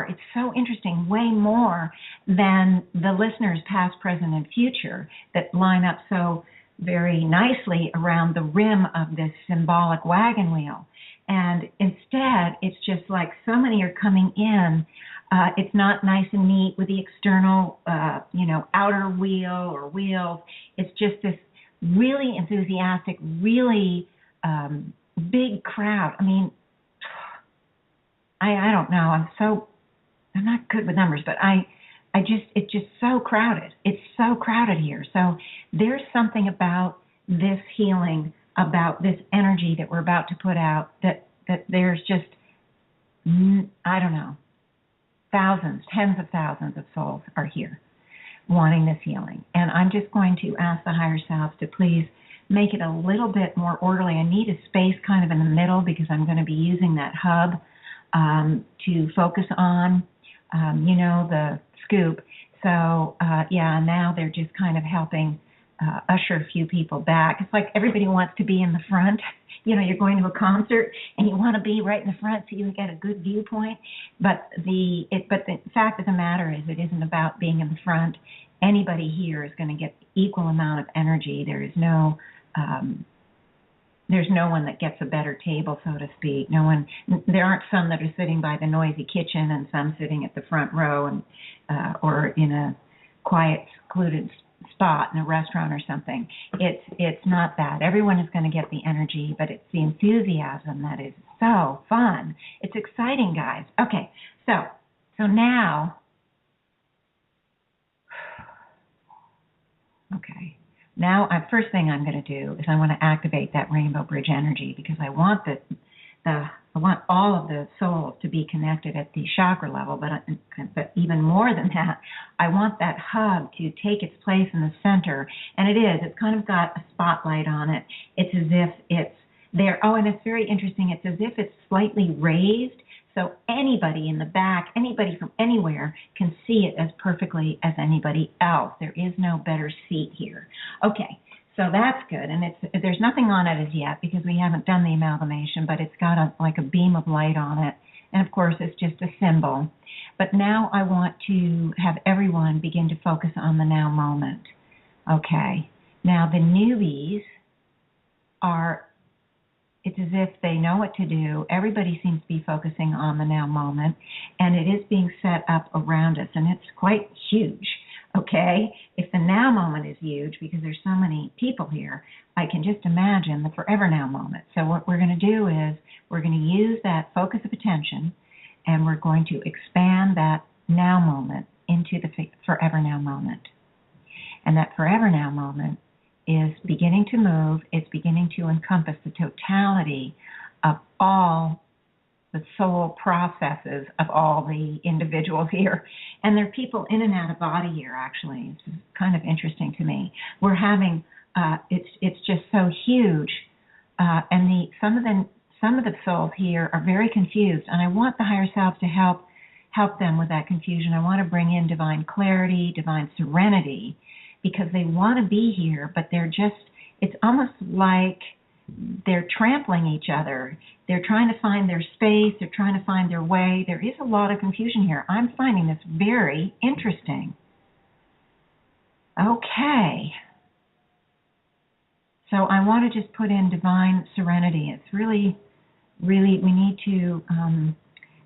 It's so interesting, way more than the listeners past, present, and future that line up so very nicely around the rim of this symbolic wagon wheel. And instead, it's just like so many are coming in. It's not nice and neat with the external, outer wheel or wheels. It's just this really enthusiastic, really big crowd. I mean, I don't know. I'm not good with numbers, but it's just so crowded. It's so crowded here. So there's something about this healing, about this energy that we're about to put out that there's just, I don't know, thousands, tens of thousands of souls are here wanting this healing. And I'm just going to ask the higher selves to please make it a little bit more orderly. I need a space kind of in the middle because I'm going to be using that hub to focus on, the scoop. So, now they're just kind of helping usher a few people back. It's like everybody wants to be in the front. You know, you're going to a concert and you want to be right in the front so you get a good viewpoint. But the fact of the matter is it isn't about being in the front. Anybody here is going to get equal amount of energy. There's no one that gets a better table, so to speak. There aren't some that are sitting by the noisy kitchen and some sitting at the front row and or in a quiet, secluded spot in a restaurant or something. It's not that. Everyone is going to get the energy, but it's the enthusiasm that is so fun. It's exciting, guys. Okay, so now, okay. Now, first thing I'm going to do is I want to activate that rainbow bridge energy because I want I want all of the souls to be connected at the chakra level, but even more than that, I want that hub to take its place in the center, and it is. It's kind of got a spotlight on it. It's as if it's there. Oh, and it's very interesting. It's as if it's slightly raised, so anybody in the back, anybody from anywhere can see it as perfectly as anybody else. There is no better seat here. Okay, so that's good. And there's nothing on it as yet because we haven't done the amalgamation, but it's got like a beam of light on it. And of course, it's just a symbol. But now I want to have everyone begin to focus on the now moment. Okay, now the newbies it's as if they know what to do. Everybody seems to be focusing on the now moment, and it is being set up around us, and it's quite huge. Okay? If the now moment is huge because there's so many people here, I can just imagine the forever now moment. So what we're going to do is we're going to use that focus of attention, and we're going to expand that now moment into the forever now moment. And that forever now moment is beginning to move. It's beginning to encompass the totality of all the soul processes of all the individuals here. And there are people in and out of body here, actually. It's kind of interesting to me. We're having, it's just so huge. And some of the souls here are very confused, and I want the higher selves to help them with that confusion. I want to bring in divine clarity, divine serenity, because they want to be here, but it's almost like they're trampling each other. They're trying to find their space. They're trying to find their way. There is a lot of confusion here. I'm finding this very interesting. Okay. So I want to just put in divine serenity. It's really, really, we need to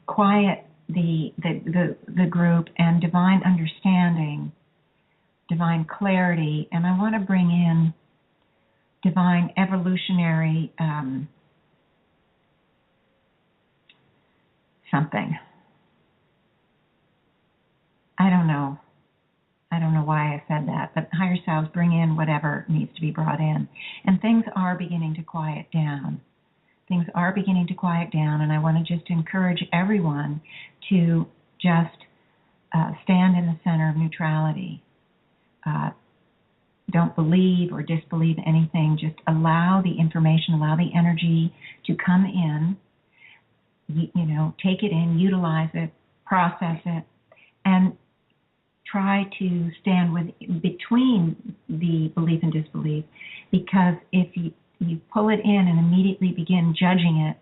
quiet the group, and divine understanding, divine clarity, and I want to bring in divine evolutionary something. I don't know why I said that, but higher selves, bring in whatever needs to be brought in. And things are beginning to quiet down. Things are beginning to quiet down, and I want to just encourage everyone to just stand in the center of neutrality. Don't believe or disbelieve anything. Just allow the information, allow the energy to come in. Take it in, utilize it, process it, and try to stand between the belief and disbelief. Because if you pull it in and immediately begin judging it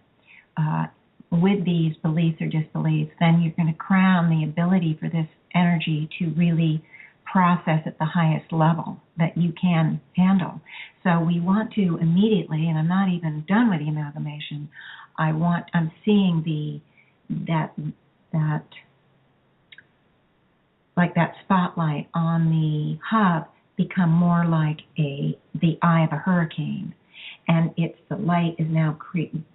with these beliefs or disbeliefs, then you're going to crown the ability for this energy to really process at the highest level that you can handle. So we want to immediately, and I'm not even done with the amalgamation, I'm seeing that spotlight on the hub become more like the eye of a hurricane. And the light is now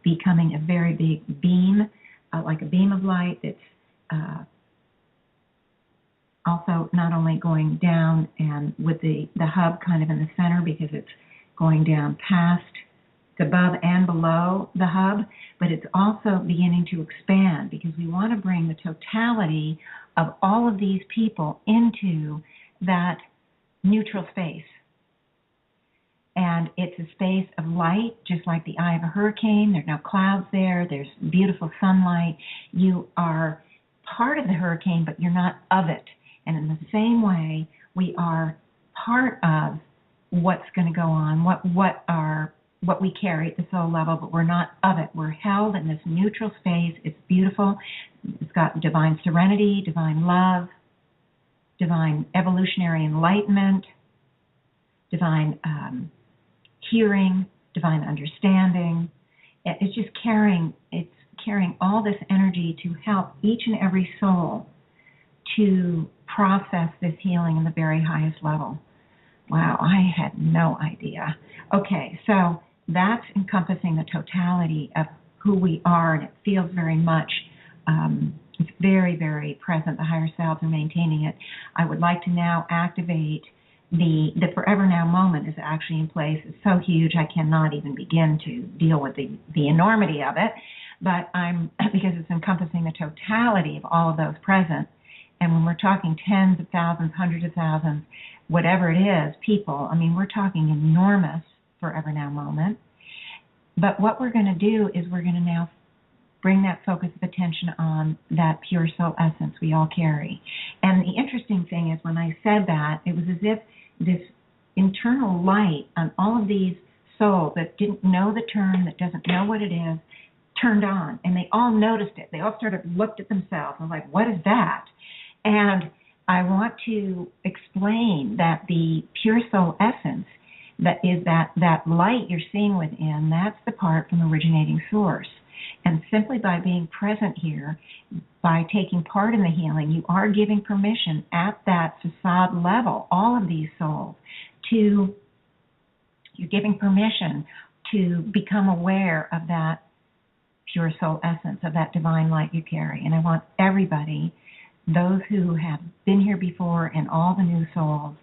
becoming a very big beam, like a beam of light that's also not only going down and with the hub kind of in the center, because it's going down past, above and below the hub, but it's also beginning to expand, because we want to bring the totality of all of these people into that neutral space. And it's a space of light, just like the eye of a hurricane. There are no clouds there. There's beautiful sunlight. You are part of the hurricane, but you're not of it. And in the same way, we are part of what's going to go on, what we carry at the soul level, but we're not of it. We're held in this neutral space. It's beautiful. It's got divine serenity, divine love, divine evolutionary enlightenment, divine hearing, divine understanding. It's just carrying all this energy to help each and every soul to process this healing in the very highest level. Wow, I had no idea. Okay, so that's encompassing the totality of who we are, and it feels very much, it's very, very present. The higher selves are maintaining it. I would like to now activate the Forever Now moment is actually in place. It's so huge, I cannot even begin to deal with the enormity of it, but because it's encompassing the totality of all of those present. And when we're talking tens of thousands, hundreds of thousands, whatever it is, people, we're talking enormous Forever Now moment. But what we're going to do is we're going to now bring that focus of attention on that pure soul essence we all carry. And the interesting thing is, when I said that, it was as if this internal light on all of these souls that didn't know the term, that doesn't know what it is, turned on. And they all noticed it. They all sort of looked at themselves and were like, what is that? And I want to explain that the pure soul essence, that is that light you're seeing within, that's the part from originating source. And simply by being present here, by taking part in the healing, you are giving permission at that facade level, all of these souls, you're giving permission to become aware of that pure soul essence, of that divine light you carry. And I want everybody, those who have been here before and all the new souls,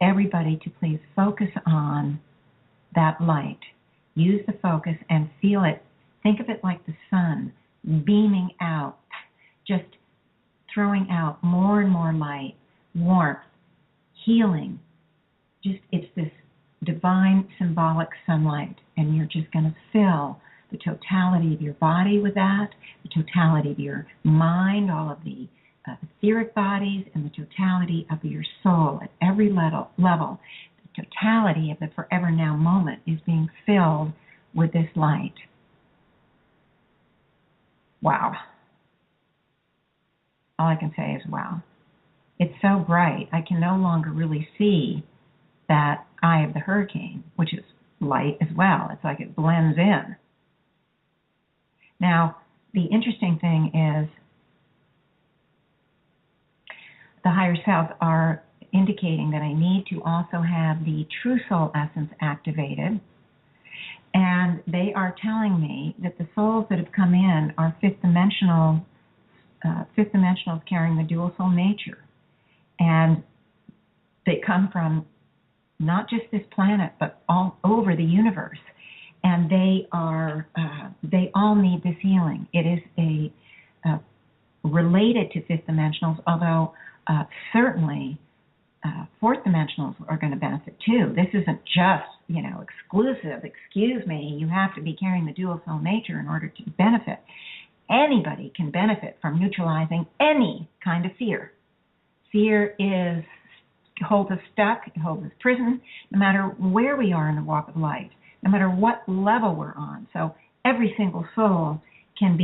everybody to please focus on that light. Use the focus and feel it. Think of it like the sun beaming out, just throwing out more and more light, warmth, healing. It's this divine symbolic sunlight, and you're just going to fill the totality of your body with that, the totality of your mind, all of the etheric bodies, and the totality of your soul at every level. The totality of the forever now moment is being filled with this light. Wow. All I can say is wow. It's so bright, I can no longer really see that eye of the hurricane, which is light as well. It's like it blends in. Now, the interesting thing is the higher selves are indicating that I need to also have the true soul essence activated. And they are telling me that the souls that have come in are fifth dimensionals carrying the dual soul nature. And they come from not just this planet, but all over the universe. And they all need this healing. It is related to fifth dimensionals, although certainly fourth dimensionals are going to benefit too. This isn't just, exclusive. Excuse me, you have to be carrying the dual soul nature in order to benefit. Anybody can benefit from neutralizing any kind of fear. Fear holds us stuck, it holds us prison, no matter where we are in the walk of life, no matter what level we're on. So every single soul can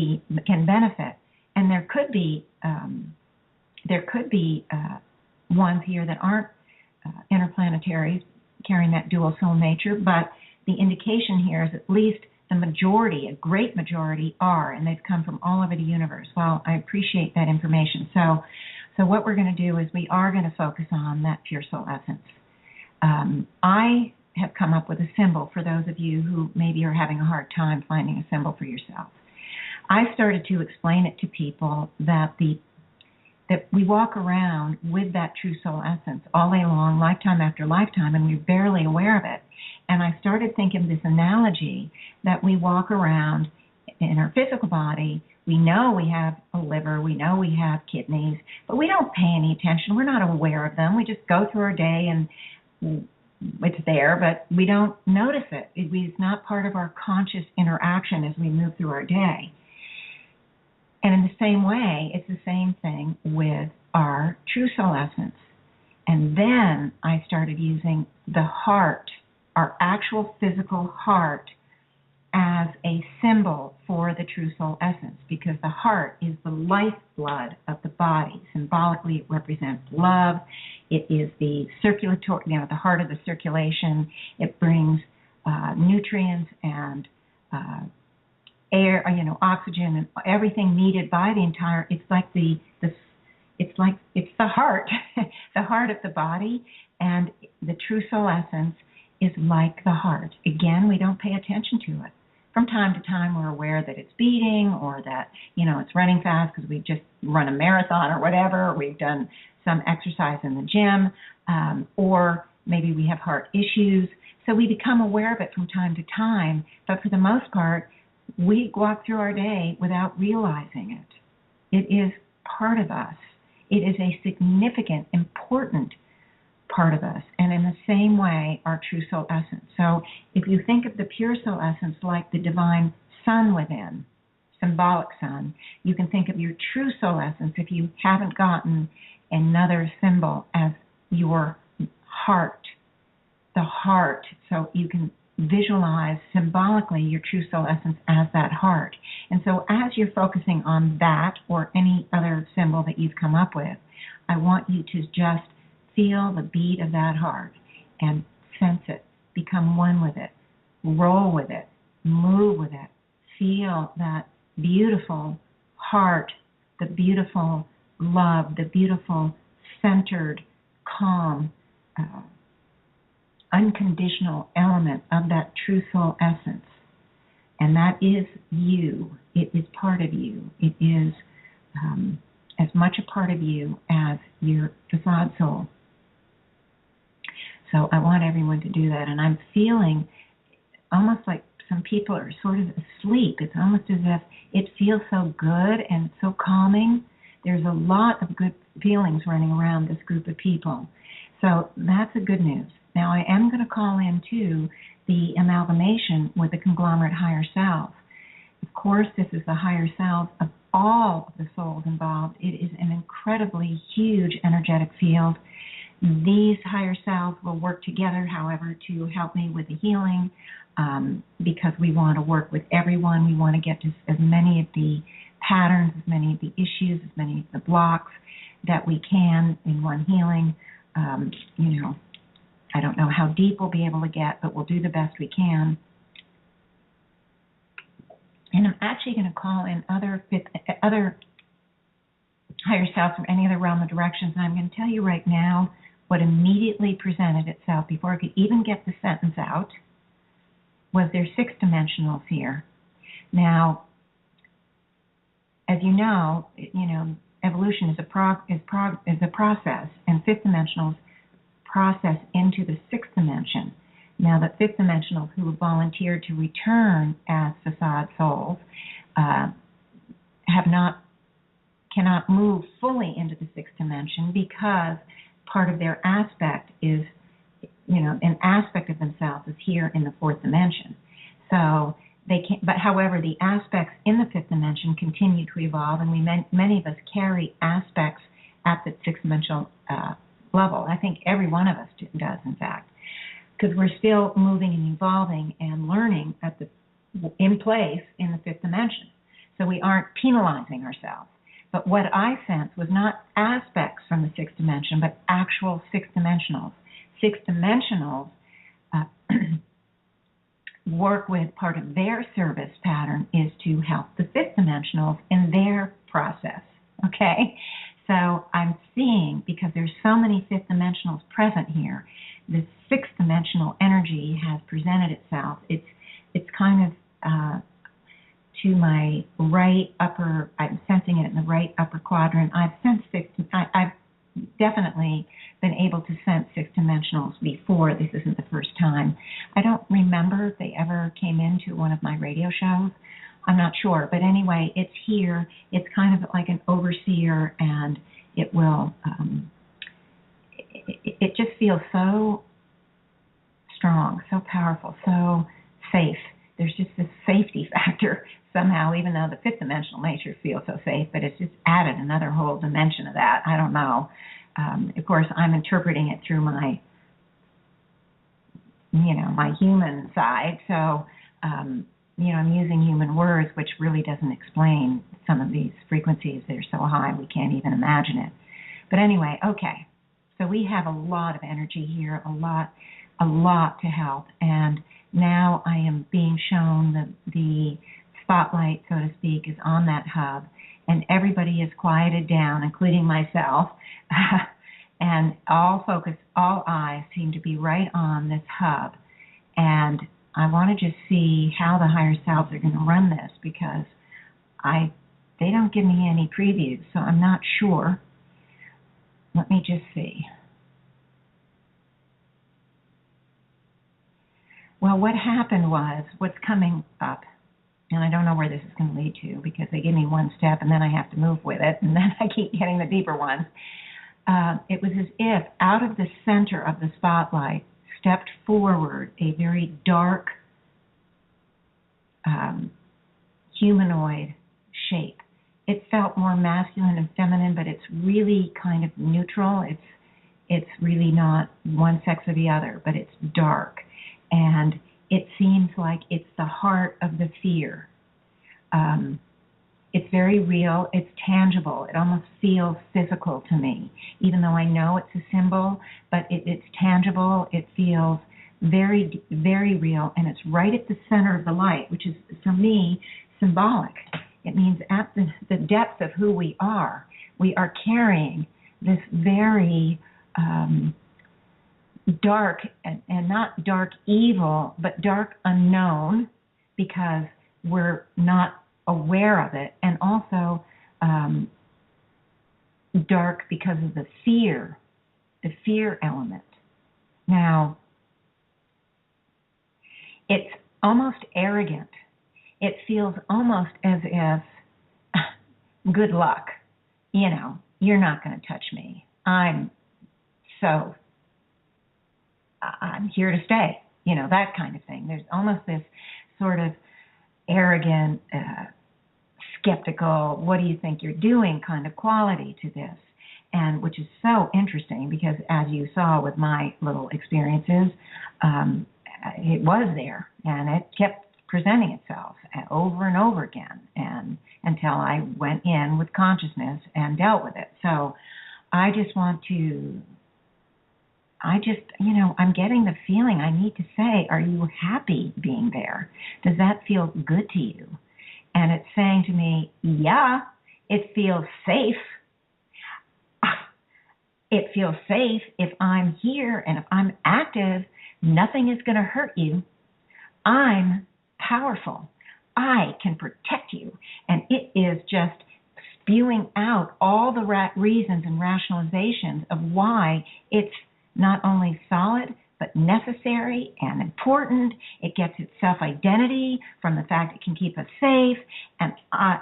benefit, and there could be ones here that aren't interplanetaries carrying that dual soul nature, but the indication here is at least the majority, a great majority, are, and they've come from all over the universe. Well, I appreciate that information. So what we're going to do is we are going to focus on that pure soul essence. I have come up with a symbol for those of you who maybe are having a hard time finding a symbol for yourself. I started to explain it to people that we walk around with that true soul essence all day long, lifetime after lifetime, and we're barely aware of it. And I started thinking this analogy that we walk around in our physical body. We know we have a liver, we know we have kidneys, but we don't pay any attention. We're not aware of them. We just go through our day and it's there, but we don't notice it. It's not part of our conscious interaction as we move through our day. And in the same way, it's the same thing with our true soul essence. And then I started using the heart, our actual physical heart, as a symbol for the true soul essence, because the heart is the lifeblood of the body. Symbolically, it represents love. It is the circulatory, the heart of the circulation. It brings nutrients and air, oxygen and everything needed by the entire. It's like it's the heart, the heart of the body, and the true soul essence is like the heart. Again, we don't pay attention to it. From time to time, we're aware that it's beating, or that it's running fast because we've just run a marathon or whatever, or we've done some exercise in the gym, or maybe we have heart issues. So we become aware of it from time to time, but for the most part, we walk through our day without realizing it. It is part of us. It is a significant, important part of us. And in the same way, our true soul essence. So if you think of the pure soul essence like the divine sun within, symbolic sun, you can think of your true soul essence, if you haven't gotten another symbol, as your heart, the heart. So you can visualize symbolically your true soul essence as that heart. And so as you're focusing on that or any other symbol that you've come up with, I want you to just feel the beat of that heart and sense it, become one with it, roll with it, move with it, feel that beautiful heart, the beautiful love, the beautiful centered, calm, unconditional element of that true soul essence. And that is you. It is part of you. It is as much a part of you as your facade soul. So I want everyone to do that. And I'm feeling almost like some people are sort of asleep. It's almost as if it feels so good and so calming. There's a lot of good feelings running around this group of people. So that's the good news. Now I am going to call in, too, the amalgamation with the conglomerate higher self. Of course, this is the higher self of all of the souls involved. It is an incredibly huge energetic field. These higher selves will work together, however, to help me with the healing, because we want to work with everyone. We want to get to as many of the patterns, as many of the issues, as many of the blocks that we can in one healing. I don't know how deep we'll be able to get, but we'll do the best we can. And I'm actually going to call in other higher selves from any other realm of directions, and I'm going to tell you right now what immediately presented itself before I could even get the sentence out was their six dimensionals here. Now, as you know, evolution is a process, and fifth dimensionals process into the sixth dimension. Now, the fifth dimensionals who have volunteered to return as facade souls cannot move fully into the sixth dimension because part of their aspect is, an aspect of themselves is here in the fourth dimension. So they can't. But however, the aspects in the fifth dimension continue to evolve, and many of us carry aspects at the sixth dimensional level. I think every one of us does, in fact, because we're still moving and evolving and learning in place in the fifth dimension. So we aren't penalizing ourselves. But what I sensed was not aspects from the sixth dimension, but actual sixth dimensionals. Sixth dimensionals work with, part of their service pattern is to help the fifth dimensionals in their process, okay? So I'm seeing, because there's so many fifth dimensionals present here, the sixth dimensional energy has presented itself. It's kind of to my right upper, I'm sensing it in the right upper quadrant. I've definitely been able to sense sixth dimensionals before. This isn't the first time. I don't remember if they ever came into one of my radio shows. I'm not sure. But anyway, it's here. It's kind of like an overseer, and it will, it just feels so strong, so powerful, so safe. There's just this safety factor somehow, even though the fifth dimensional nature feels so safe, but it's just added another whole dimension of that. I don't know. Of course, I'm interpreting it through my human side. So, I'm using human words, which really doesn't explain some of these frequencies. They're so high we can't even imagine it. But anyway, okay. So we have a lot of energy here, a lot to help. And now I am being shown that the spotlight, so to speak, is on that hub, and everybody is quieted down, including myself, and all eyes seem to be right on this hub. And I want to just see how the higher selves are going to run this, because they don't give me any previews, so I'm not sure. Let me just see. Well, what happened was, what's coming up, and I don't know where this is going to lead to, because they give me one step and then I have to move with it, and then I keep getting the deeper ones. It was as if out of the center of the spotlight stepped forward a very dark humanoid shape. It felt more masculine and feminine, but it's really kind of neutral. It's really not one sex or the other, but it's dark. And it seems like it's the heart of the fear. It's very real. It's tangible. It almost feels physical to me, even though I know it's a symbol, but it's tangible. It feels very, very real, and it's right at the center of the light, which is, for me, symbolic. It means at the depth of who we are carrying this very dark, and not dark evil, but dark unknown, because we're not aware of it, and also dark because of the fear element. Now, it's almost arrogant. It feels almost as if, good luck, you're not going to touch me. I'm here to stay, that kind of thing. There's almost this sort of arrogant, skeptical, what do you think you're doing kind of quality to this. And which is so interesting, because as you saw with my little experiences, it was there, and it kept presenting itself over and over again, and until I went in with consciousness and dealt with it. So I'm getting the feeling I need to say, are you happy being there? Does that feel good to you? And it's saying to me, yeah, it feels safe. It feels safe if I'm here, and if I'm active, nothing is going to hurt you. I'm powerful. I can protect you. And it is just spewing out all the reasons and rationalizations of why it's not only solid, but necessary and important. It gets its self-identity from the fact it can keep us safe. And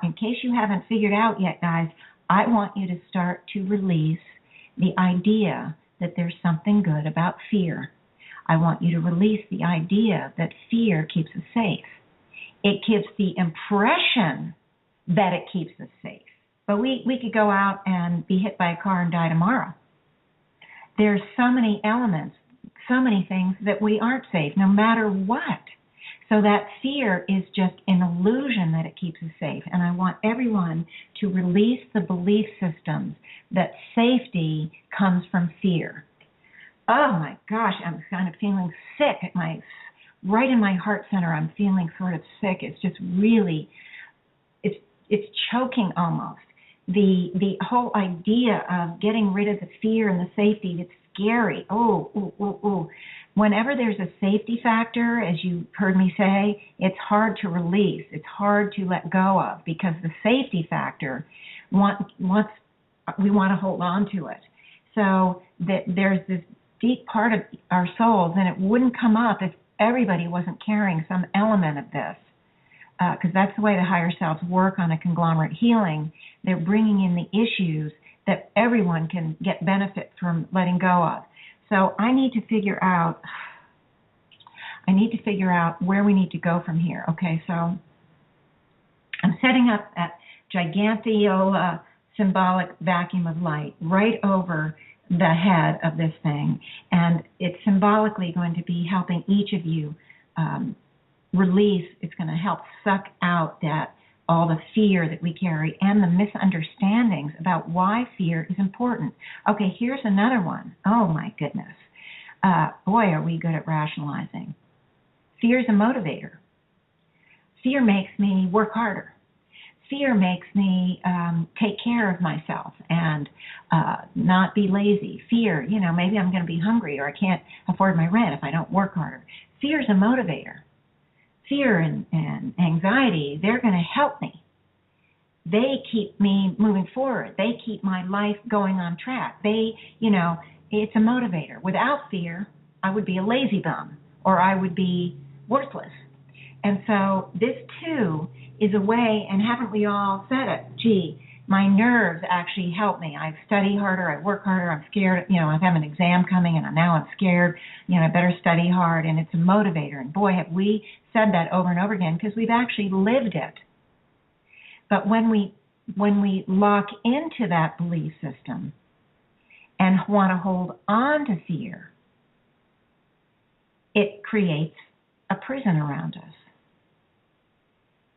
in case you haven't figured out yet, guys, I want you to start to release the idea that there's something good about fear. I want you to release the idea that fear keeps us safe. It gives the impression that it keeps us safe. But we could go out and be hit by a car and die tomorrow. There's so many elements, so many things that we aren't safe, no matter what. So that fear is just an illusion that it keeps us safe. And I want everyone to release the belief systems that safety comes from fear. Oh my gosh, I'm kind of feeling sick right in my heart center. I'm feeling sort of sick. It's just really, it's choking almost. The whole idea of getting rid of the fear and the safety, it's scary. Oh. Whenever there's a safety factor, as you heard me say, it's hard to release. It's hard to let go of, because the safety factor we want to hold on to it. So that there's this deep part of our souls, and it wouldn't come up if everybody wasn't carrying some element of this, because that's the way the higher selves work on a conglomerate healing. They're bringing in the issues that everyone can get benefit from letting go of. So I need to figure out where we need to go from here. Okay, so I'm setting up that gigantiola symbolic vacuum of light right over the head of this thing, and it's symbolically going to be helping each of you release. It's going to help suck out all the fear that we carry and the misunderstandings about why fear is important. Okay, here's another one. Oh my goodness. Boy, are we good at rationalizing. Fear is a motivator. Fear makes me work harder. Fear makes me take care of myself and not be lazy. Fear, maybe I'm going to be hungry, or I can't afford my rent if I don't work harder. Fear is a motivator. Fear and anxiety, they're going to help me. They keep me moving forward. They keep my life going on track. It's a motivator. Without fear, I would be a lazy bum, or I would be worthless. And so this too is a way, and haven't we all said it? Gee, my nerves actually help me. I study harder, I work harder, I'm scared, I have an exam coming and now I'm scared, I better study hard, and it's a motivator. And boy, have we said that over and over again, because we've actually lived it. But when we lock into that belief system and want to hold on to fear, it creates a prison around us.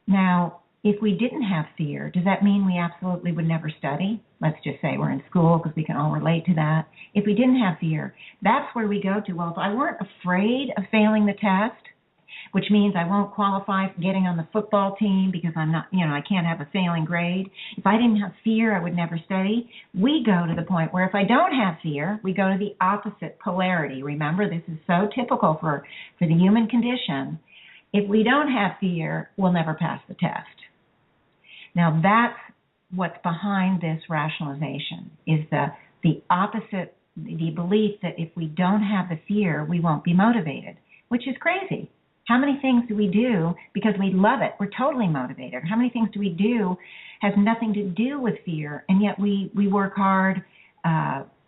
Now, if we didn't have fear, does that mean we absolutely would never study? Let's just say we're in school, because we can all relate to that. If we didn't have fear, that's where we go to. Well, if I weren't afraid of failing the test, which means I won't qualify for getting on the football team because I'm not, I can't have a failing grade. If I didn't have fear, I would never study. We go to the point where if I don't have fear, we go to the opposite polarity. Remember, this is so typical for the human condition. If we don't have fear, we'll never pass the test. Now, that's what's behind this rationalization, is the opposite, the belief that if we don't have the fear, we won't be motivated, which is crazy. How many things do we do because we love it? We're totally motivated. How many things do we do has nothing to do with fear, and yet we work hard,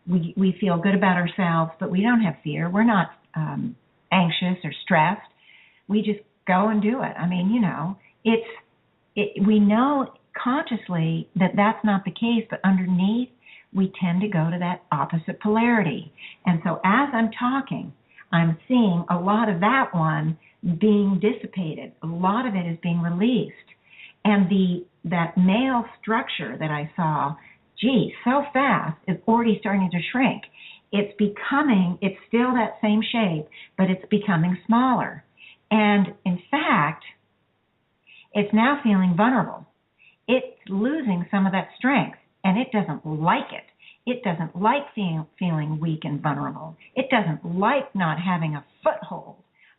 we feel good about ourselves, but we don't have fear. We're not anxious or stressed. We just go and do it. I mean, we know consciously that that's not the case, but underneath, we tend to go to that opposite polarity. And so as I'm talking, I'm seeing a lot of that one being dissipated. A lot of it is being released. And that male structure that I saw, so fast, is already starting to shrink. It's still that same shape, but it's becoming smaller. And in fact, it's now feeling vulnerable. It's losing some of that strength, and it doesn't like it. It doesn't like feeling weak and vulnerable. It doesn't like not having a foothold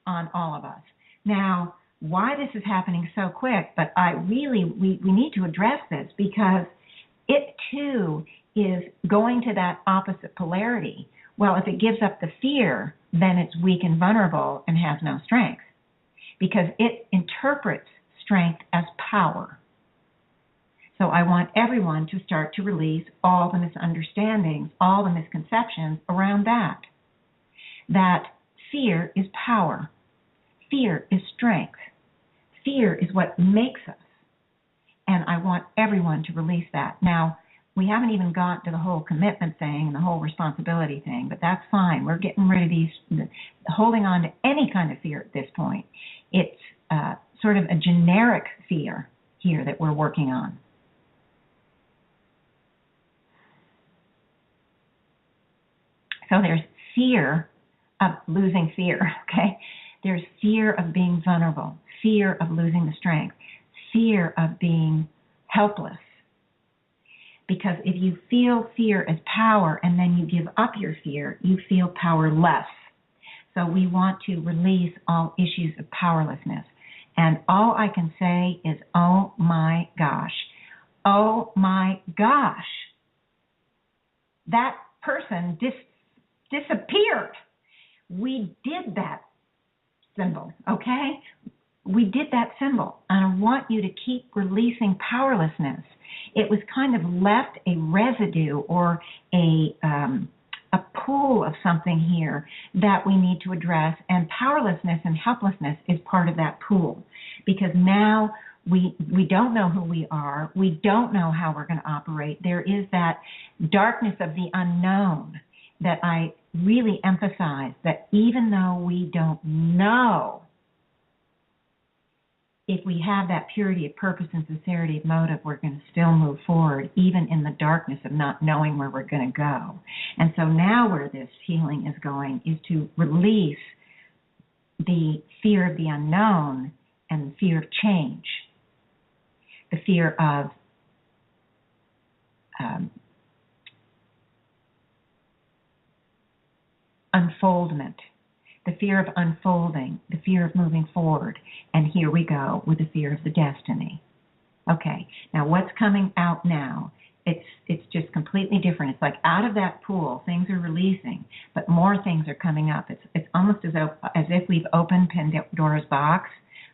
on all of us. Now, why this is happening so quick, but we need to address this because it too is going to that opposite polarity. Well, if it gives up the fear, then it's weak and vulnerable and has no strength because it interprets strength as power. So I want everyone to start to release all the misunderstandings, all the misconceptions around that. That fear is power. Fear is strength. Fear is what makes us. And I want everyone to release that. Now, we haven't even got to the whole commitment thing and the whole responsibility thing, but that's fine. We're getting rid of these, holding on to any kind of fear at this point. It's sort of a generic fear here that we're working on. So there's fear of losing fear, okay? There's fear of being vulnerable, fear of losing the strength, fear of being helpless. Because if you feel fear as power and then you give up your fear, you feel powerless. So we want to release all issues of powerlessness. And all I can say is, oh my gosh. Oh my gosh. That person disappeared. We did that symbol, okay? We did that symbol. And I want you to keep releasing powerlessness. It was kind of left a residue or a pool of something here that we need to address, and powerlessness and helplessness is part of that pool, because now we don't know who we are. We don't know how we're going to operate. There is that darkness of the unknown that I really emphasize, that even though we don't know, if we have that purity of purpose and sincerity of motive, we're going to still move forward, even in the darkness of not knowing where we're going to go. And so now where this healing is going is to release the fear of the unknown and the fear of change, the fear of unfoldment, the fear of unfolding, the fear of moving forward. And here we go with the fear of the destiny. Okay, now what's coming out now? It's just completely different. It's like out of that pool, things are releasing, but more things are coming up. It's almost as if we've opened Pandora's box.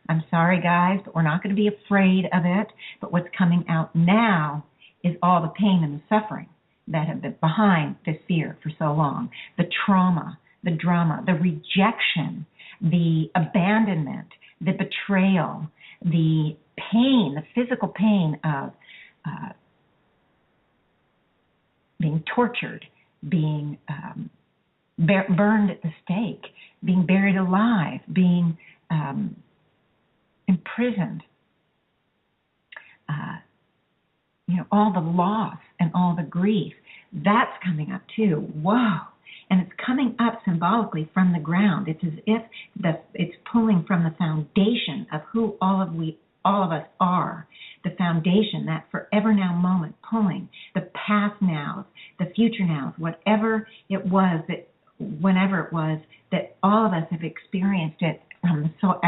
I'm sorry, guys, but we're not going to be afraid of it. But what's coming out now is all the pain and the suffering that have been behind this fear for so long. The trauma, the drama, the rejection, the abandonment, the betrayal, the pain, the physical pain of being tortured, being burned at the stake, being buried alive, being imprisoned, all the loss and all the grief, that's coming up too. Whoa. and it's coming up symbolically from the ground. It's as if it's pulling from the foundation of who all of us are, the foundation, that forever now moment pulling, the past nows, the future nows, whatever it was that, whenever it was that all of us have experienced it from the soul,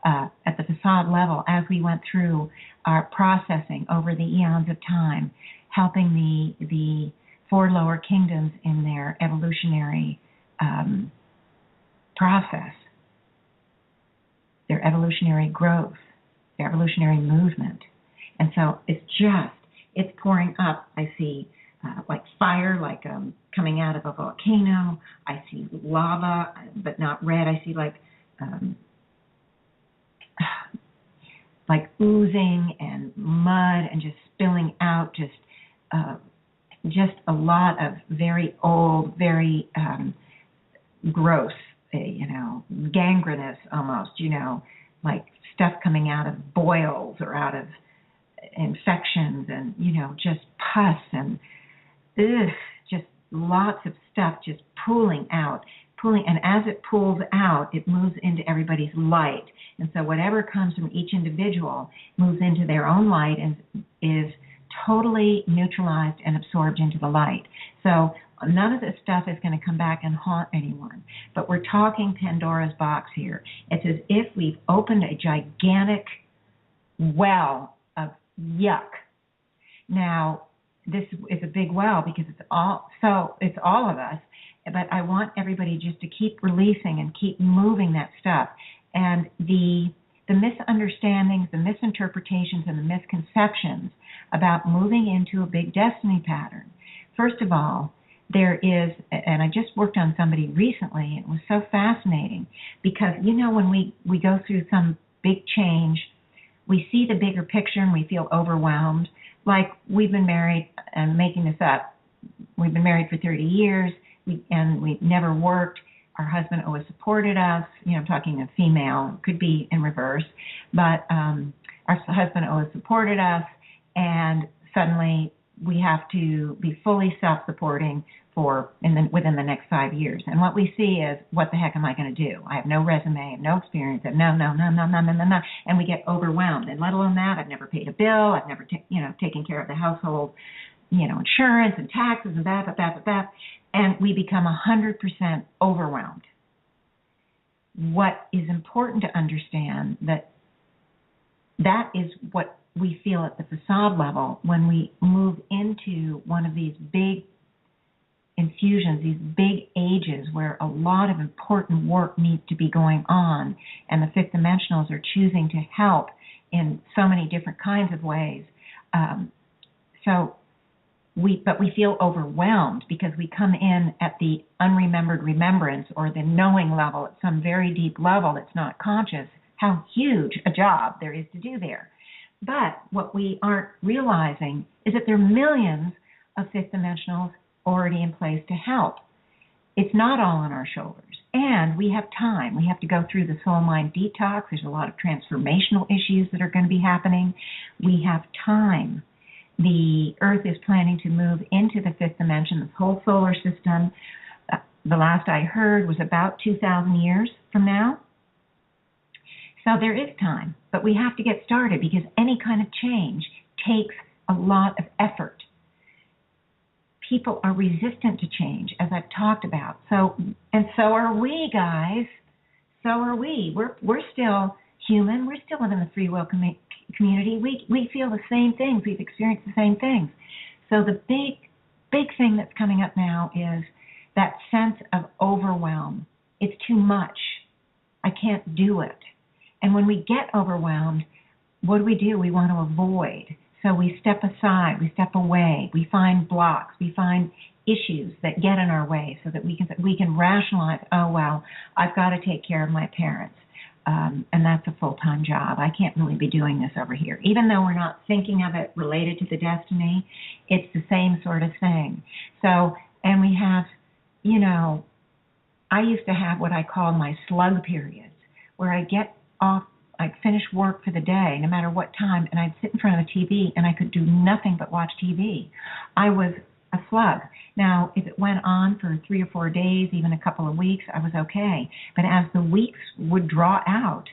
at the facade level, as we went through our processing over the eons of time, helping the four lower kingdoms in their evolutionary process, their evolutionary growth, their evolutionary movement. And so it's pouring up. I see like fire, like coming out of a volcano. I see lava, but not red. I see like oozing and mud and just spilling out, just a lot of very old, very gross, gangrenous almost, like stuff coming out of boils or out of infections and, just pus and just lots of stuff just pooling out. And as it pools out, it moves into everybody's light. And so whatever comes from each individual moves into their own light and is totally neutralized and absorbed into the light. So none of this stuff is going to come back and haunt anyone. But we're talking Pandora's box here. It's as if we've opened a gigantic well of yuck. Now, this is a big well because it's all of us. But I want everybody just to keep releasing and keep moving that stuff. And the misunderstandings, the misinterpretations, and the misconceptions about moving into a big destiny pattern. First of all, there is, and I just worked on somebody recently, and it was so fascinating because, when we go through some big change, we see the bigger picture and we feel overwhelmed. Like we've been married, and making this up, we've been married for 30 years, and we've never worked. Our husband always supported us. I'm talking a female, could be in reverse, but our husband always supported us, and suddenly we have to be fully self-supporting within the next 5 years. And what we see is, what the heck am I going to do? I have no resume, I have no experience, no, and we get overwhelmed. And let alone that, I've never paid a bill, I've never taken care of the household, insurance and taxes and that. And we become 100% overwhelmed. What is important to understand that is what we feel at the facade level when we move into one of these big infusions, these big ages where a lot of important work needs to be going on, and the fifth dimensionals are choosing to help in so many different kinds of ways. But we feel overwhelmed because we come in at the unremembered remembrance or the knowing level at some very deep level that's not conscious, how huge a job there is to do there. But what we aren't realizing is that there are millions of fifth dimensionals already in place to help. It's not all on our shoulders. And we have time. We have to go through the soul-mind detox. There's a lot of transformational issues that are going to be happening. We have time. The Earth is planning to move into the fifth dimension, this whole solar system. The last I heard was about 2,000 years from now. So there is time, but we have to get started because any kind of change takes a lot of effort. People are resistant to change, as I've talked about. So are we, guys. So are we. We're still human. We're still within the free will community. We feel the same things. We've experienced the same things. So the big thing that's coming up now is that sense of overwhelm. It's too much. I can't do it. And when we get overwhelmed, what do? We want to avoid. So we step aside, we step away, we find blocks, we find issues that get in our way so that we can rationalize, oh, well, I've got to take care of my parents. And that's a full-time job. I can't really be doing this over here. Even though we're not thinking of it related to the destiny, it's the same sort of thing. So, and we have, I used to have what I call my slug periods, where I get off, I'd finish work for the day, no matter what time, and I'd sit in front of the TV, and I could do nothing but watch TV. I was a slug. Now, if it went on for 3 or 4 days, even a couple of weeks, I was okay. But as the weeks would draw out,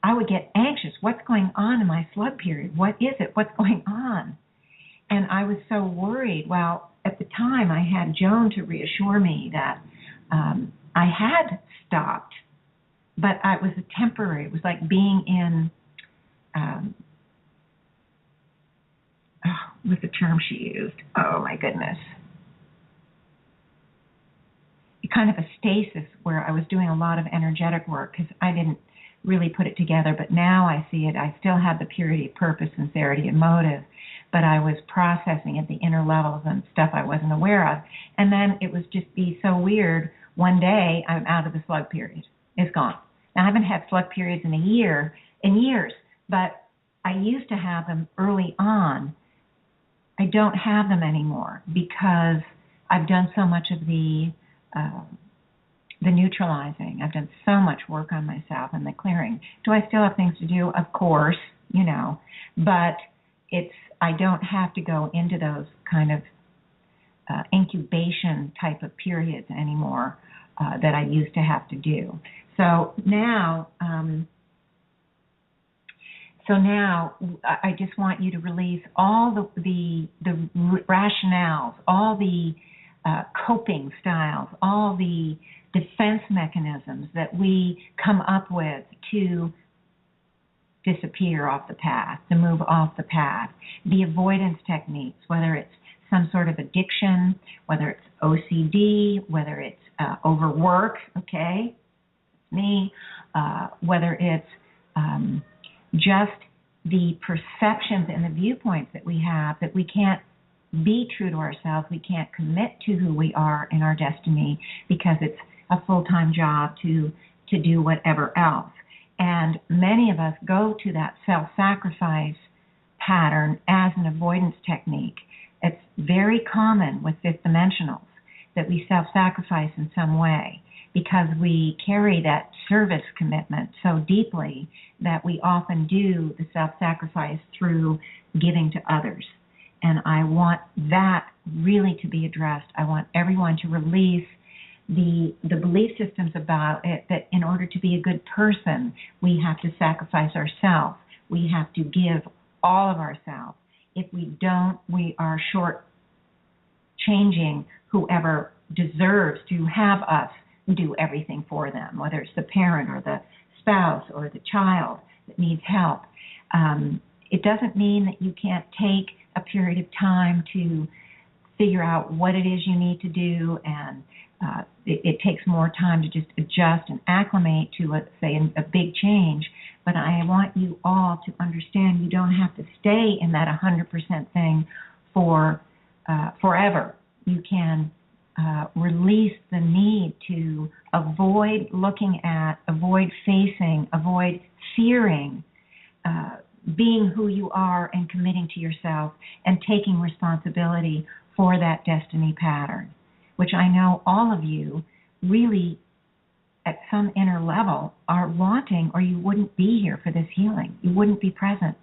I would get anxious. What's going on in my slug period? What is it? What's going on? And I was so worried. Well, at the time, I had Joan to reassure me that I had stopped, but it was a temporary. It was like being in, what's the term she used? Oh, my goodness. Kind of a stasis where I was doing a lot of energetic work because I didn't really put it together, but now I see it. I still had the purity of purpose, sincerity, and motive, but I was processing at the inner levels and stuff I wasn't aware of. And then it was just be so weird. One day, I'm out of the slug period. It's gone. Now, I haven't had slug periods in years, but I used to have them early on. I don't have them anymore because I've done so much of the neutralizing. I've done so much work on myself and the clearing. Do I still have things to do? Of course, but I don't have to go into those kind of incubation type of periods anymore that I used to have to do. So now I just want you to release all the rationales, all the coping styles, all the defense mechanisms that we come up with to disappear off the path, to move off the path, the avoidance techniques, whether it's some sort of addiction, whether it's OCD, whether it's overwork, okay, me, whether it's just the perceptions and the viewpoints that we have that we can't be true to ourselves, we can't commit to who we are in our destiny because it's a full-time job to do whatever else. And many of us go to that self-sacrifice pattern as an avoidance technique. It's very common with fifth dimensionals that we self-sacrifice in some way because we carry that service commitment so deeply that we often do the self-sacrifice through giving to others. And I want that really to be addressed. I want everyone to release the belief systems about it, that in order to be a good person, we have to sacrifice ourselves. We have to give all of ourselves. If we don't, we are short-changing whoever deserves to have us do everything for them, whether it's the parent or the spouse or the child that needs help. It doesn't mean that you can't take a period of time to figure out what it is you need to do, and it takes more time to just adjust and acclimate to, let's say, a big change. But I want you all to understand you don't have to stay in that 100% thing for forever. You can release the need to avoid looking at, avoid facing, avoid fearing, being who you are and committing to yourself and taking responsibility for that destiny pattern, which I know all of you really at some inner level are wanting, or you wouldn't be here for this healing. You wouldn't be present.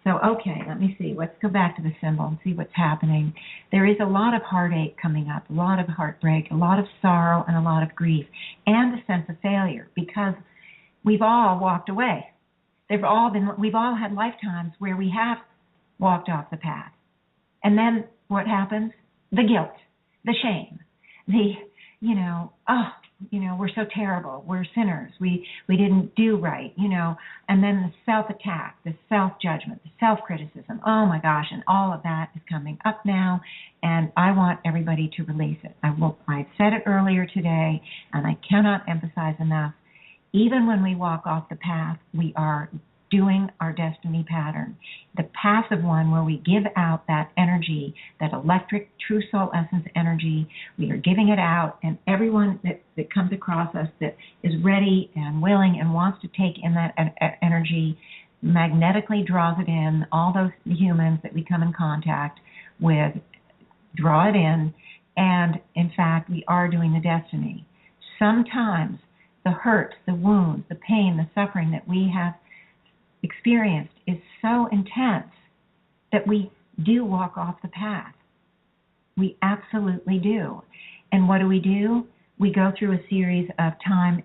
So, okay, let me see. Let's go back to the symbol and see what's happening. There is a lot of heartache coming up, a lot of heartbreak, a lot of sorrow, and a lot of grief, and a sense of failure because we've all walked away. We've all had lifetimes where we have walked off the path. And then what happens? The guilt, the shame, we're so terrible. We're sinners. We didn't do right, and then the self-attack, the self-judgment, the self-criticism. Oh, my gosh, and all of that is coming up now, and I want everybody to release it. I said it earlier today, and I cannot emphasize enough. Even when we walk off the path, we are doing our destiny pattern, the passive one where we give out that energy, that electric, true soul essence energy. We are giving it out, and everyone that comes across us that is ready and willing and wants to take in that energy magnetically draws it in. All those humans that we come in contact with draw it in, and in fact, we are doing the destiny. Sometimes the hurt, the wounds, the pain, the suffering that we have experienced is so intense that we do walk off the path. We absolutely do. And what do? We go through a series of time,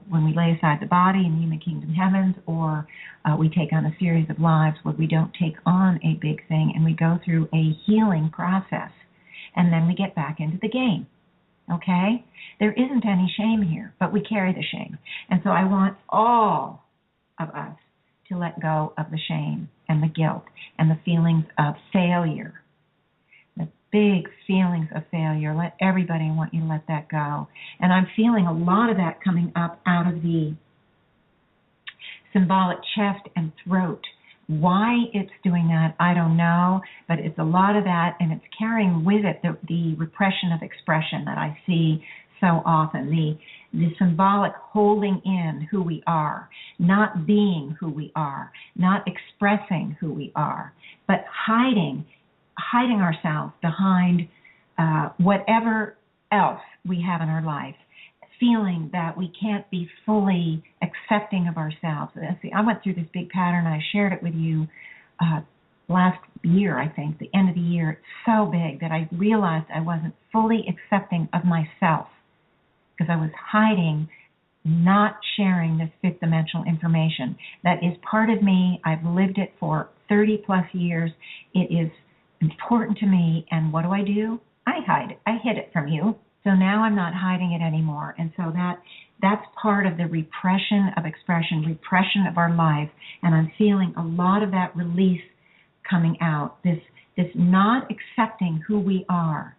when we lay aside the body in human kingdom heavens, or we take on a series of lives where we don't take on a big thing, and we go through a healing process, and then we get back into the game. Okay? There isn't any shame here, but we carry the shame. And so I want all of us to let go of the shame and the guilt and the feelings of failure. The big feelings of failure. I want you to let that go. And I'm feeling a lot of that coming up out of the symbolic chest and throat. Why it's doing that, I don't know, but it's a lot of that, and it's carrying with it the repression of expression that I see so often, the symbolic holding in who we are, not being who we are, not expressing who we are, but hiding ourselves behind whatever else we have in our life, feeling that we can't be fully accepting of ourselves. See, I went through this big pattern. I shared it with you last year, I think, the end of the year. It's so big that I realized I wasn't fully accepting of myself because I was hiding, not sharing this fifth dimensional information. That is part of me. I've lived it for 30 plus years. It is important to me. And what do? I hide it. I hid it from you. So now I'm not hiding it anymore. And so that's part of the repression of expression, repression of our life. And I'm feeling a lot of that release coming out, this not accepting who we are,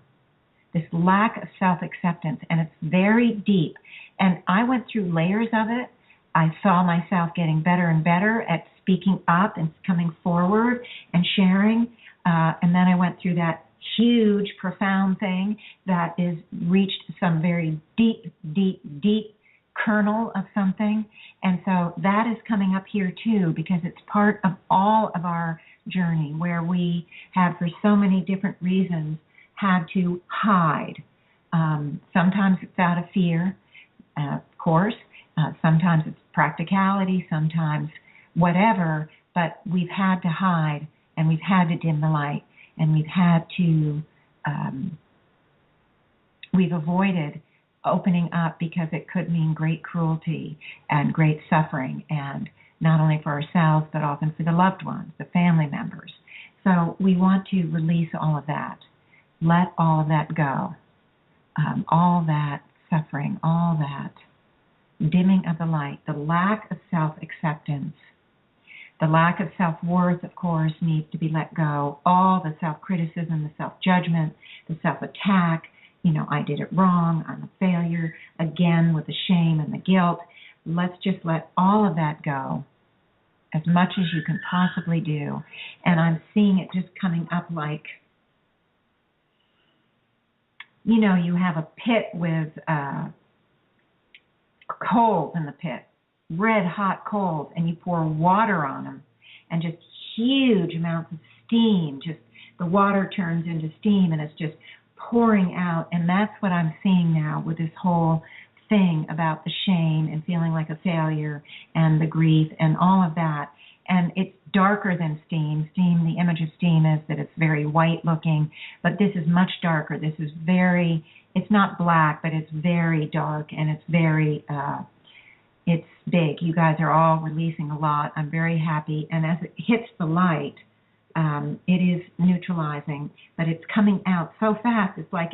this lack of self-acceptance. And it's very deep. And I went through layers of it. I saw myself getting better and better at speaking up and coming forward and sharing. And then I went through that huge, profound thing that is reached some very deep, deep, deep kernel of something. And so that is coming up here too, because it's part of all of our journey where we have, for so many different reasons, had to hide. Sometimes it's out of fear, of course. Sometimes it's practicality, sometimes whatever, but we've had to hide and we've had to dim the light. And we've had to, we've avoided opening up because it could mean great cruelty and great suffering, and not only for ourselves, but often for the loved ones, the family members. So we want to release all of that, let all of that go, all that suffering, all that dimming of the light, the lack of self-acceptance. The lack of self-worth, of course, needs to be let go. All the self-criticism, the self-judgment, the self-attack, I did it wrong, I'm a failure, again with the shame and the guilt. Let's just let all of that go as much as you can possibly do. And I'm seeing it just coming up like, you have a pit with coals in the pit. Red hot coals, and you pour water on them, and just huge amounts of steam, just the water turns into steam, and it's just pouring out. And that's what I'm seeing now with this whole thing about the shame and feeling like a failure and the grief and all of that. And it's darker than steam. Steam, the image of steam is that it's very white looking, but this is much darker. This is it's not black, but it's very dark, and it's very it's big. You guys are all releasing a lot. I'm very happy. And as it hits the light, it is neutralizing, but it's coming out so fast. It's like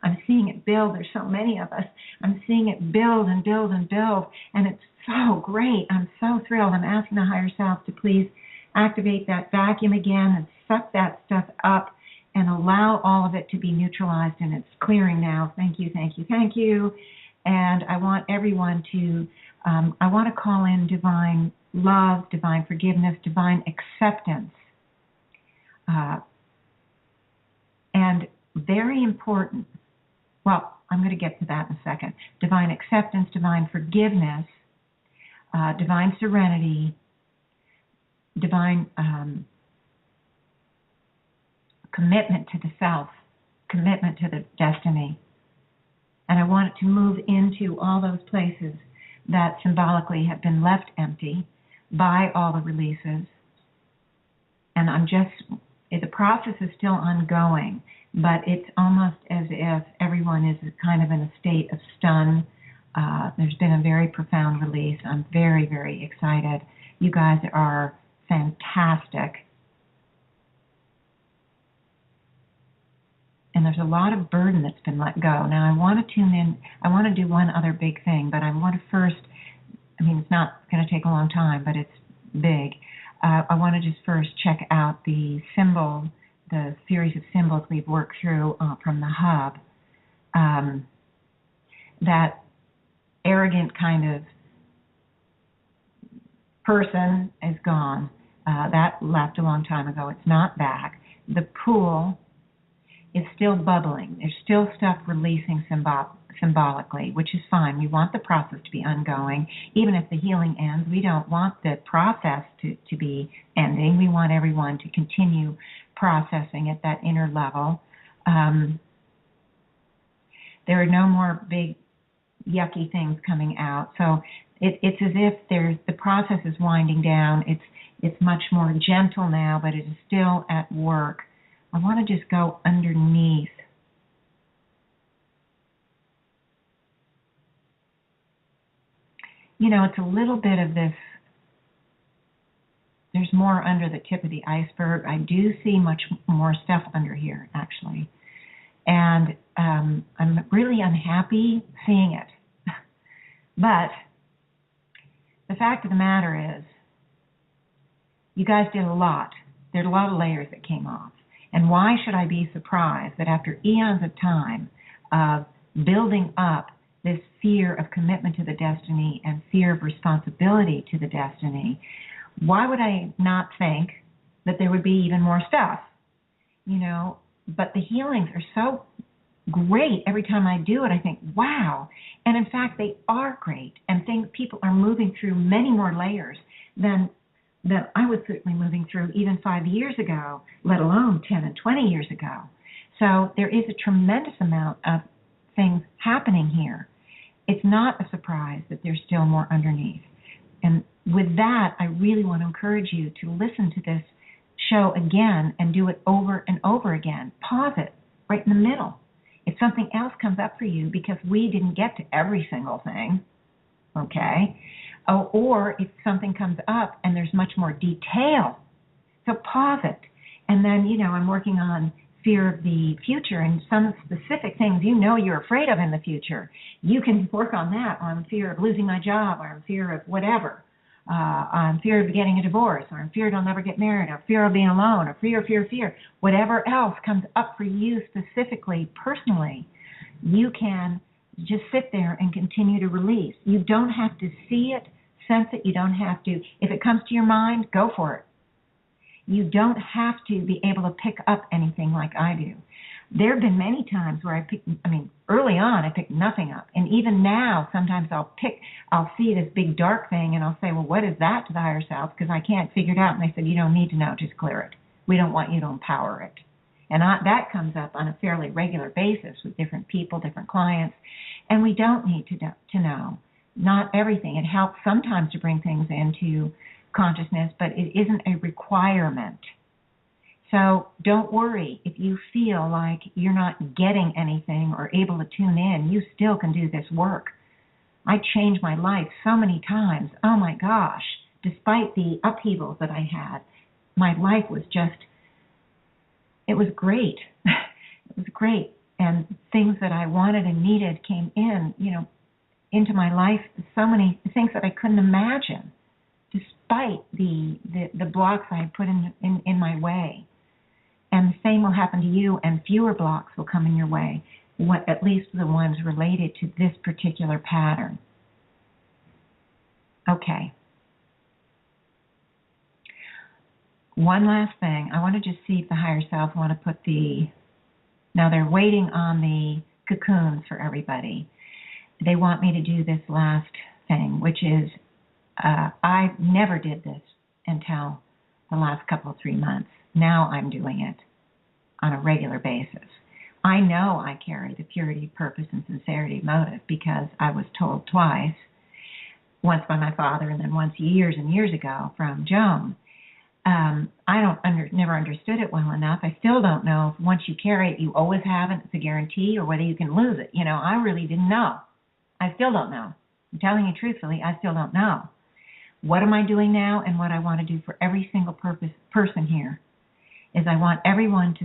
I'm seeing it build. There's so many of us. I'm seeing it build and build and build, and it's so great. I'm so thrilled. I'm asking the higher self to please activate that vacuum again and suck that stuff up and allow all of it to be neutralized, and it's clearing now. Thank you, thank you, thank you. And I want everyone to, I want to call in divine love, divine forgiveness, divine acceptance. And very important, well, I'm going to get to that in a second. Divine acceptance, divine forgiveness, divine serenity, divine commitment to the self, commitment to the destiny. And I want it to move into all those places that symbolically have been left empty by all the releases. And the process is still ongoing, but it's almost as if everyone is kind of in a state of stun. There's been a very profound release. I'm very, very excited. You guys are fantastic. And there's a lot of burden that's been let go. Now, I want to tune in. I want to do one other big thing, but I want to first, it's not going to take a long time, but it's big. I want to just first check out the symbol, the series of symbols we've worked through from the hub. That arrogant kind of person is gone. That left a long time ago. It's not back. The pool is still bubbling. There's still stuff releasing symbolically, which is fine. We want the process to be ongoing. Even if the healing ends, we don't want the process to be ending. We want everyone to continue processing at that inner level. There are no more big, yucky things coming out. So it's as if the process is winding down. It's much more gentle now, but it is still at work. I want to just go underneath. It's a little bit of this. There's more under the tip of the iceberg. I do see much more stuff under here, actually. And I'm really unhappy seeing it. But the fact of the matter is, you guys did a lot. There's a lot of layers that came off. And why should I be surprised that after eons of time of building up this fear of commitment to the destiny and fear of responsibility to the destiny, why would I not think that there would be even more stuff? But the healings are so great. Every time I do it, I think, wow. And in fact, they are great. And people are moving through many more layers than I was certainly moving through even 5 years ago, let alone 10 and 20 years ago. So there is a tremendous amount of things happening here. It's not a surprise that there's still more underneath. And with that, I really want to encourage you to listen to this show again and do it over and over again. Pause it right in the middle. If something else comes up for you, because we didn't get to every single thing, okay? Or if something comes up and there's much more detail, so pause it. And then, I'm working on fear of the future and some specific things you're afraid of in the future. You can work on that, on fear of losing my job, or on fear of whatever, on fear of getting a divorce, or on fear I'll never get married, or fear of being alone, or fear. Whatever else comes up for you specifically, personally, you can just sit there and continue to release. You don't have to see it, sense it. You don't have to. If it comes to your mind, go for it. You don't have to be able to pick up anything like I do. There have been many times where early on I picked nothing up. And even now, sometimes I'll see this big dark thing and I'll say, well, what is that to the higher self? Because I can't figure it out. And they said, you don't need to know, just clear it. We don't want you to empower it. And that comes up on a fairly regular basis with different people, different clients. And we don't need to know. Not everything. It helps sometimes to bring things into consciousness, but it isn't a requirement. So don't worry if you feel like you're not getting anything or able to tune in. You still can do this work. I changed my life so many times. Oh my gosh. Despite the upheavals that I had, my life was it was great. It was great. And things that I wanted and needed came into my life, so many things that I couldn't imagine, despite the blocks I had put in my way. And the same will happen to you, and fewer blocks will come in your way, at least the ones related to this particular pattern. Okay. One last thing. I want to just see if the higher self want to put now they're waiting on the cocoons for everybody. They want me to do this last thing, which is I never did this until the last couple of 3 months. Now I'm doing it on a regular basis. I know I carry the purity of purpose and sincerity of motive because I was told twice, once by my father and then once years and years ago from Joan. never understood it well enough. I still don't know if once you carry it, you always have it, it's a guarantee, or whether you can lose it. I really didn't know. I still don't know. I'm telling you truthfully, I still don't know. What am I doing now, and what I want to do for every single person here is I want everyone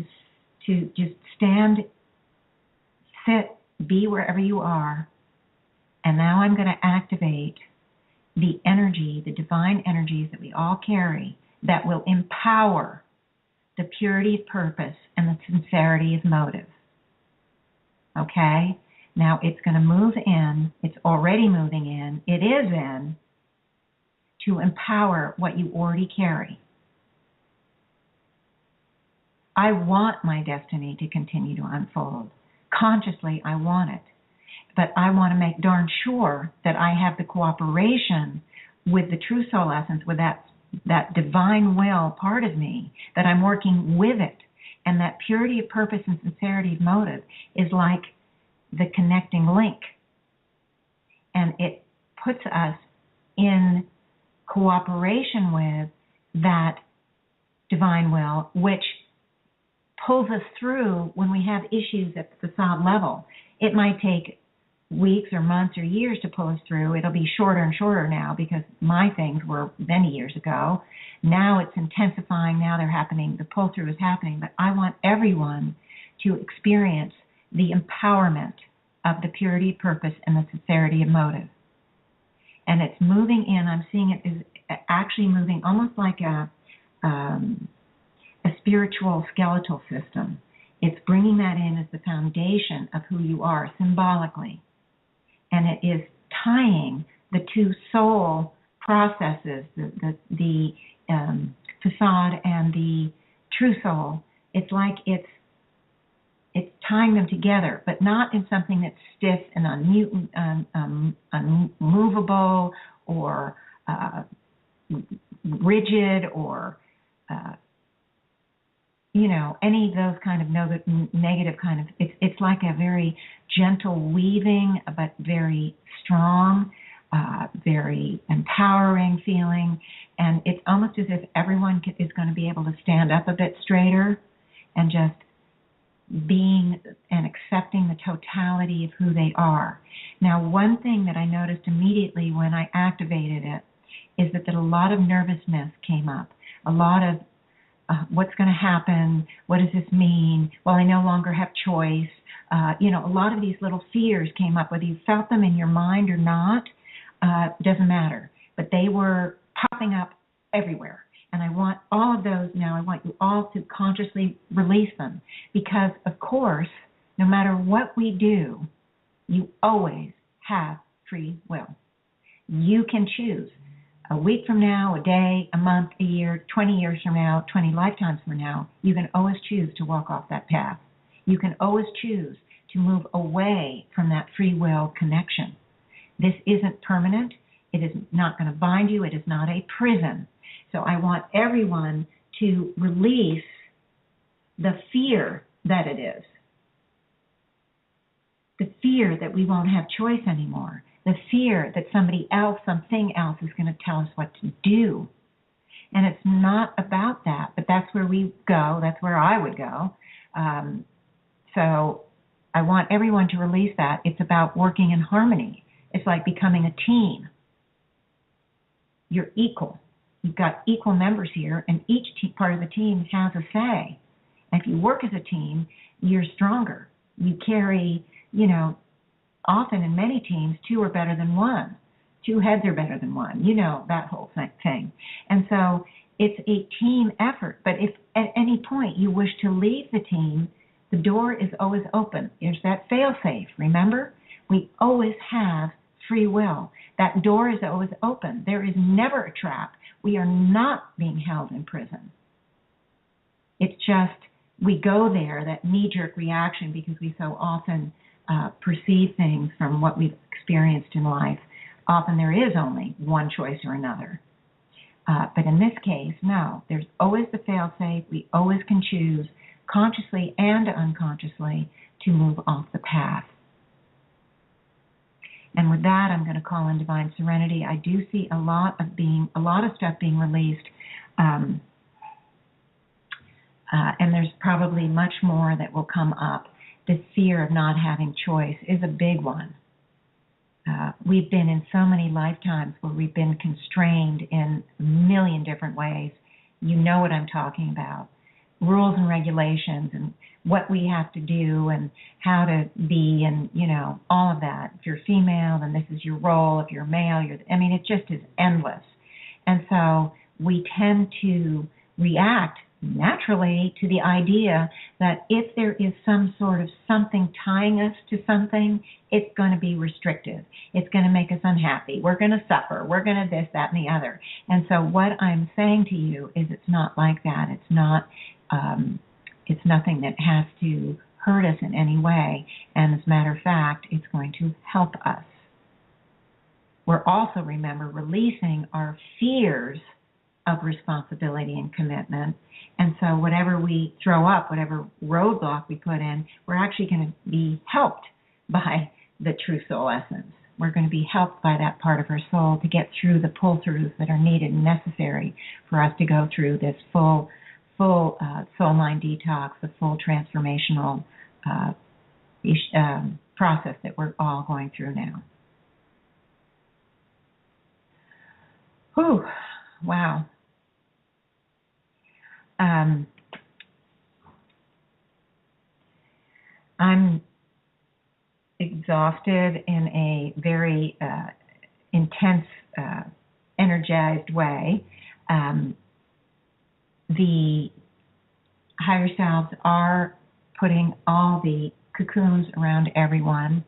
to just stand, sit, be wherever you are, and now I'm going to activate the energy, the divine energies that we all carry that will empower the purity of purpose and the sincerity of motive. Okay? Now it's going to move in, it's already moving in, it is in, to empower what you already carry. I want my destiny to continue to unfold. Consciously, I want it. But I want to make darn sure that I have the cooperation with the true soul essence, with that divine will part of me, that I'm working with it. And that purity of purpose and sincerity of motive is like the connecting link. And it puts us in cooperation with that divine will, which pulls us through when we have issues at the facade level. It might take weeks or months or years to pull us through. It'll be shorter and shorter now because my things were many years ago. Now it's intensifying. Now they're happening. The pull through is happening. But I want everyone to experience the empowerment of the purity of purpose and the sincerity of motive. And it's moving in. I'm seeing it is actually moving almost like a spiritual skeletal system. It's bringing that in as the foundation of who you are symbolically. And it is tying the two soul processes, the facade and the true soul. It's like it's tying them together, but not in something that's stiff and unmovable or rigid or any of those kind of negative kind of, it's like a very gentle weaving, but very strong, very empowering feeling. And it's almost as if everyone is going to be able to stand up a bit straighter and just being and accepting the totality of who they are. Now, one thing that I noticed immediately when I activated it is that a lot of nervousness came up, a lot of what's going to happen? What does this mean? Well, I no longer have choice. A lot of these little fears came up, whether you felt them in your mind or not, doesn't matter. But they were popping up everywhere. And I want all of those now, I want you all to consciously release them. Because, of course, no matter what we do, you always have free will. You can choose. A week from now, a day, a month, a year, 20 years from now, 20 lifetimes from now, you can always choose to walk off that path. You can always choose to move away from that free will connection. This isn't permanent. It is not going to bind you. It is not a prison. So I want everyone to release the fear that it is. The fear that we won't have choice anymore. The fear that somebody else, something else is going to tell us what to do. And it's not about that, but that's where we go. That's where I would go. So I want everyone to release that. It's about working in harmony. It's like becoming a team. You're equal. You've got equal members here, and each part of the team has a say. And if you work as a team, you're stronger. You carry, often in many teams, two are better than one. Two heads are better than one. That whole thing. And so it's a team effort. But if at any point you wish to leave the team, the door is always open. There's that fail-safe, remember? We always have free will. That door is always open. There is never a trap. We are not being held in prison. It's just we go there, that knee-jerk reaction, because we so often perceive things from what we've experienced in life. Often there is only one choice or another. But in this case, no. There's always the fail-safe. We always can choose, consciously and unconsciously, to move off the path. And with that, I'm going to call in divine serenity. I do see a lot of stuff being released and there's probably much more that will come up. The fear of not having choice is a big one. We've been in so many lifetimes where we've been constrained in a million different ways. You know what I'm talking about. Rules and regulations and what we have to do and how to be and, all of that. If you're female, then this is your role. If you're male, it just is endless. And so we tend to react naturally to the idea that if there is some sort of something tying us to something, it's going to be restrictive. It's going to make us unhappy. We're going to suffer. We're going to this, that, and the other. And so what I'm saying to you is it's not like that. It's not. It's nothing that has to hurt us in any way. And as a matter of fact, it's going to help us. We're also, remember, releasing our fears of responsibility and commitment. And so whatever we throw up, whatever roadblock we put in, we're actually going to be helped by the true soul essence. We're going to be helped by that part of our soul to get through the pull-throughs that are needed and necessary for us to go through this full soul mind detox, the full transformational process that we're all going through now. Whew, wow. I'm exhausted in a very intense, energized way. The higher selves are putting all the cocoons around everyone.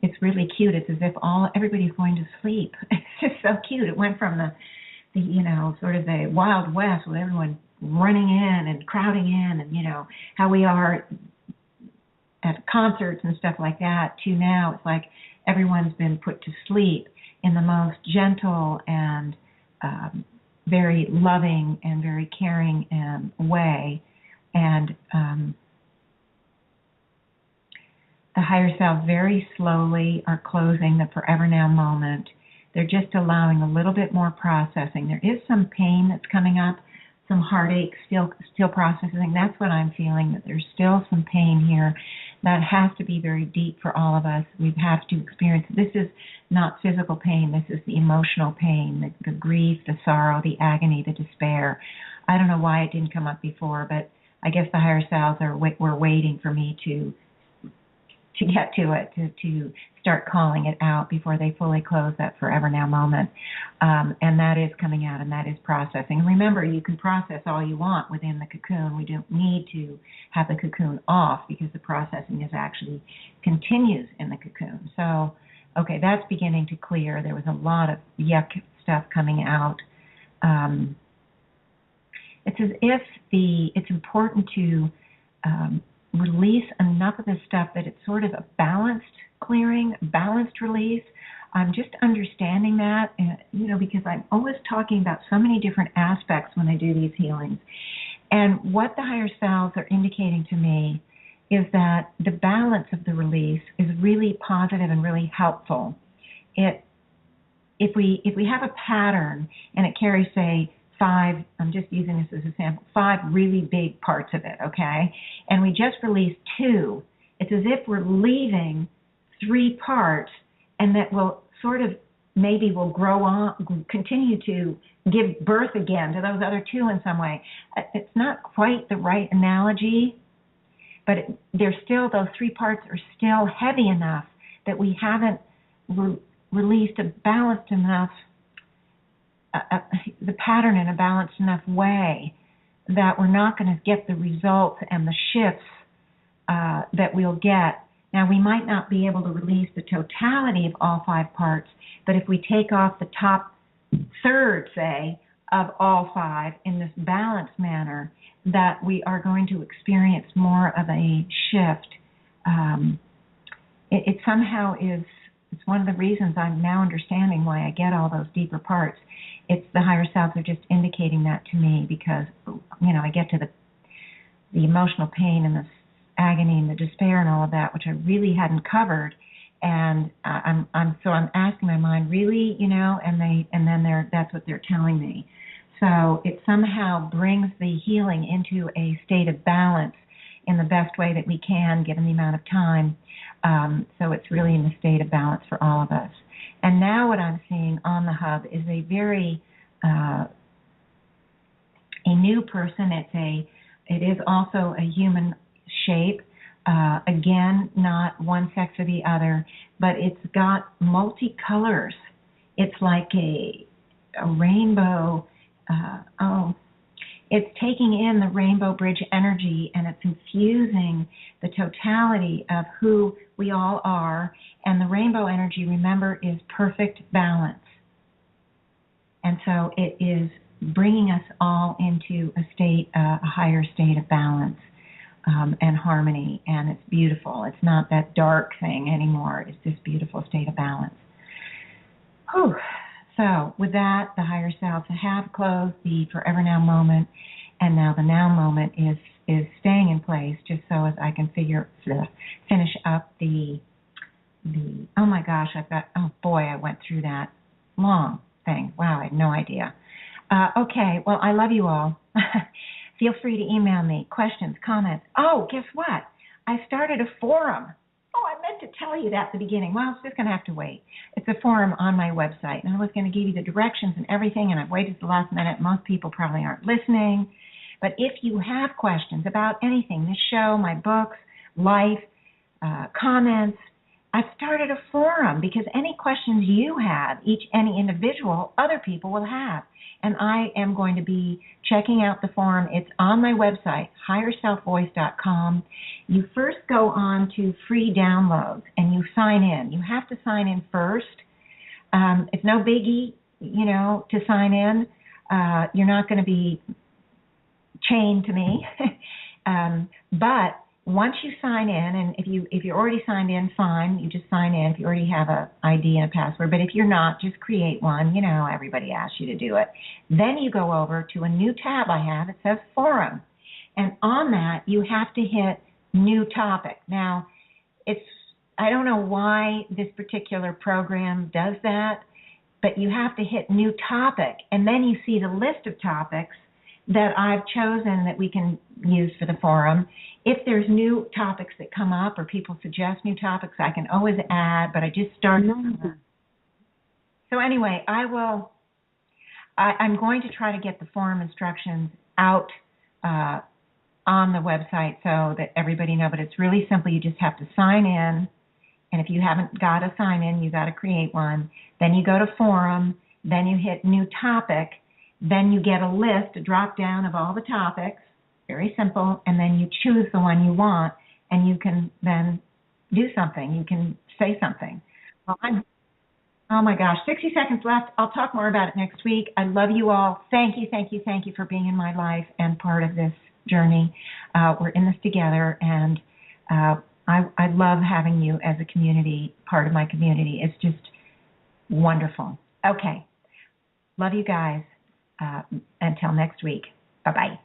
It's really cute. It's as if everybody's going to sleep. It's just so cute. It went from the sort of the Wild West with everyone running in and crowding in and, how we are at concerts and stuff like that, to now it's like everyone's been put to sleep in the most gentle and very loving and very caring way. And the higher self very slowly are closing the forever now moment. They're just allowing a little bit more processing. There is some pain that's coming up, some heartache still processing. That's what I'm feeling, that there's still some pain here that has to be very deep for all of us. We have to experience. This is not physical pain. This is the emotional pain, the grief, the sorrow, the agony, the despair. I don't know why it didn't come up before, but I guess the higher selves were waiting for me to get to it, to start calling it out before they fully close that forever now moment. And that is coming out and that is processing. And remember, you can process all you want within the cocoon. We don't need to have the cocoon off because the processing is actually continues in the cocoon. So, okay, that's beginning to clear. There was a lot of yuck stuff coming out. It's as if it's important to release enough of this stuff that it's sort of a balanced clearing, balanced release. I'm just understanding that, because I'm always talking about so many different aspects when I do these healings. And what the higher selves are indicating to me is that the balance of the release is really positive and really helpful. If we have a pattern and it carries, say, 5, I'm just using this as a sample, 5 really big parts of it, okay? And we just release 2. It's as if we're leaving 3 parts, and that will sort of maybe will grow on, continue to give birth again to those other 2 in some way. It's not quite the right analogy, but they're still, those 3 parts are still heavy enough that we haven't released a balanced enough the pattern in a balanced enough way that we're not going to get the results and the shifts that we'll get. Now, we might not be able to release the totality of all 5 parts, but if we take off the top third, say, of all 5 in this balanced manner, that we are going to experience more of a shift. It somehow is, it's one of the reasons I'm now understanding why I get all those deeper parts. It's the higher selves are just indicating that to me because, I get to the emotional pain and the agony and the despair and all of that, which I really hadn't covered. And I'm asking my mind, really, and then that's what they're telling me. So it somehow brings the healing into a state of balance in the best way that we can, given the amount of time. So it's really in a state of balance for all of us. And now what I'm seeing on the hub is a very a new person. It is also a human shape. Again, not one sex or the other, but it's got multicolors. It's like a rainbow. It's taking in the rainbow bridge energy, and it's infusing the totality of who we all are. And the rainbow energy, remember, is perfect balance. And so it is bringing us all into a higher state of balance and harmony, and it's beautiful. It's not that dark thing anymore. It's this beautiful state of balance. Whew. So with that, the higher selves have closed the forever now moment, and now the now moment is staying in place just so as I can finish up the oh my gosh, I went through that long thing. Wow, I had no idea. Okay, well, I love you all. Feel free to email me questions, comments. Oh, guess what? I started a forum. Oh, I meant to tell you that at the beginning. Well, it's just going to have to wait. It's a forum on my website, and I was going to give you the directions and everything, and I've waited to the last minute. Most people probably aren't listening. But if you have questions about anything, this show, my books, life, comments, I've started a forum because any questions you have, any individual, other people will have. And I am going to be checking out the forum. It's on my website, higherselfvoice.com. You first go on to free downloads and you sign in. You have to sign in first. It's no biggie, to sign in. You're not going to be chained to me. But once you sign in, and if you're already signed in, fine, you just sign in if you already have an ID and a password. But if you're not, just create one. Everybody asks you to do it. Then you go over to a new tab I have. It says Forum. And on that, you have to hit New Topic. Now, I don't know why this particular program does that, but you have to hit New Topic. And then you see the list of topics that I've chosen that we can use for the forum. If there's new topics that come up or people suggest new topics, I can always add, but I just started. So anyway, I'm going to try to get the forum instructions out on the website so that everybody knows, but it's really simple. You just have to sign in, and if you haven't got a sign in, you got to create one. Then you go to forum, then you hit new topic, then you get a list, a drop down of all the topics, very simple, and then you choose the one you want, and you can then do something. You can say something. Well, oh my gosh, 60 seconds left. I'll talk more about it next week. I love you all. Thank you, thank you, thank you for being in my life and part of this journey. We're in this together, and I love having you as a community, part of my community. It's just wonderful. Okay. Love you guys. Until next week. Bye-bye.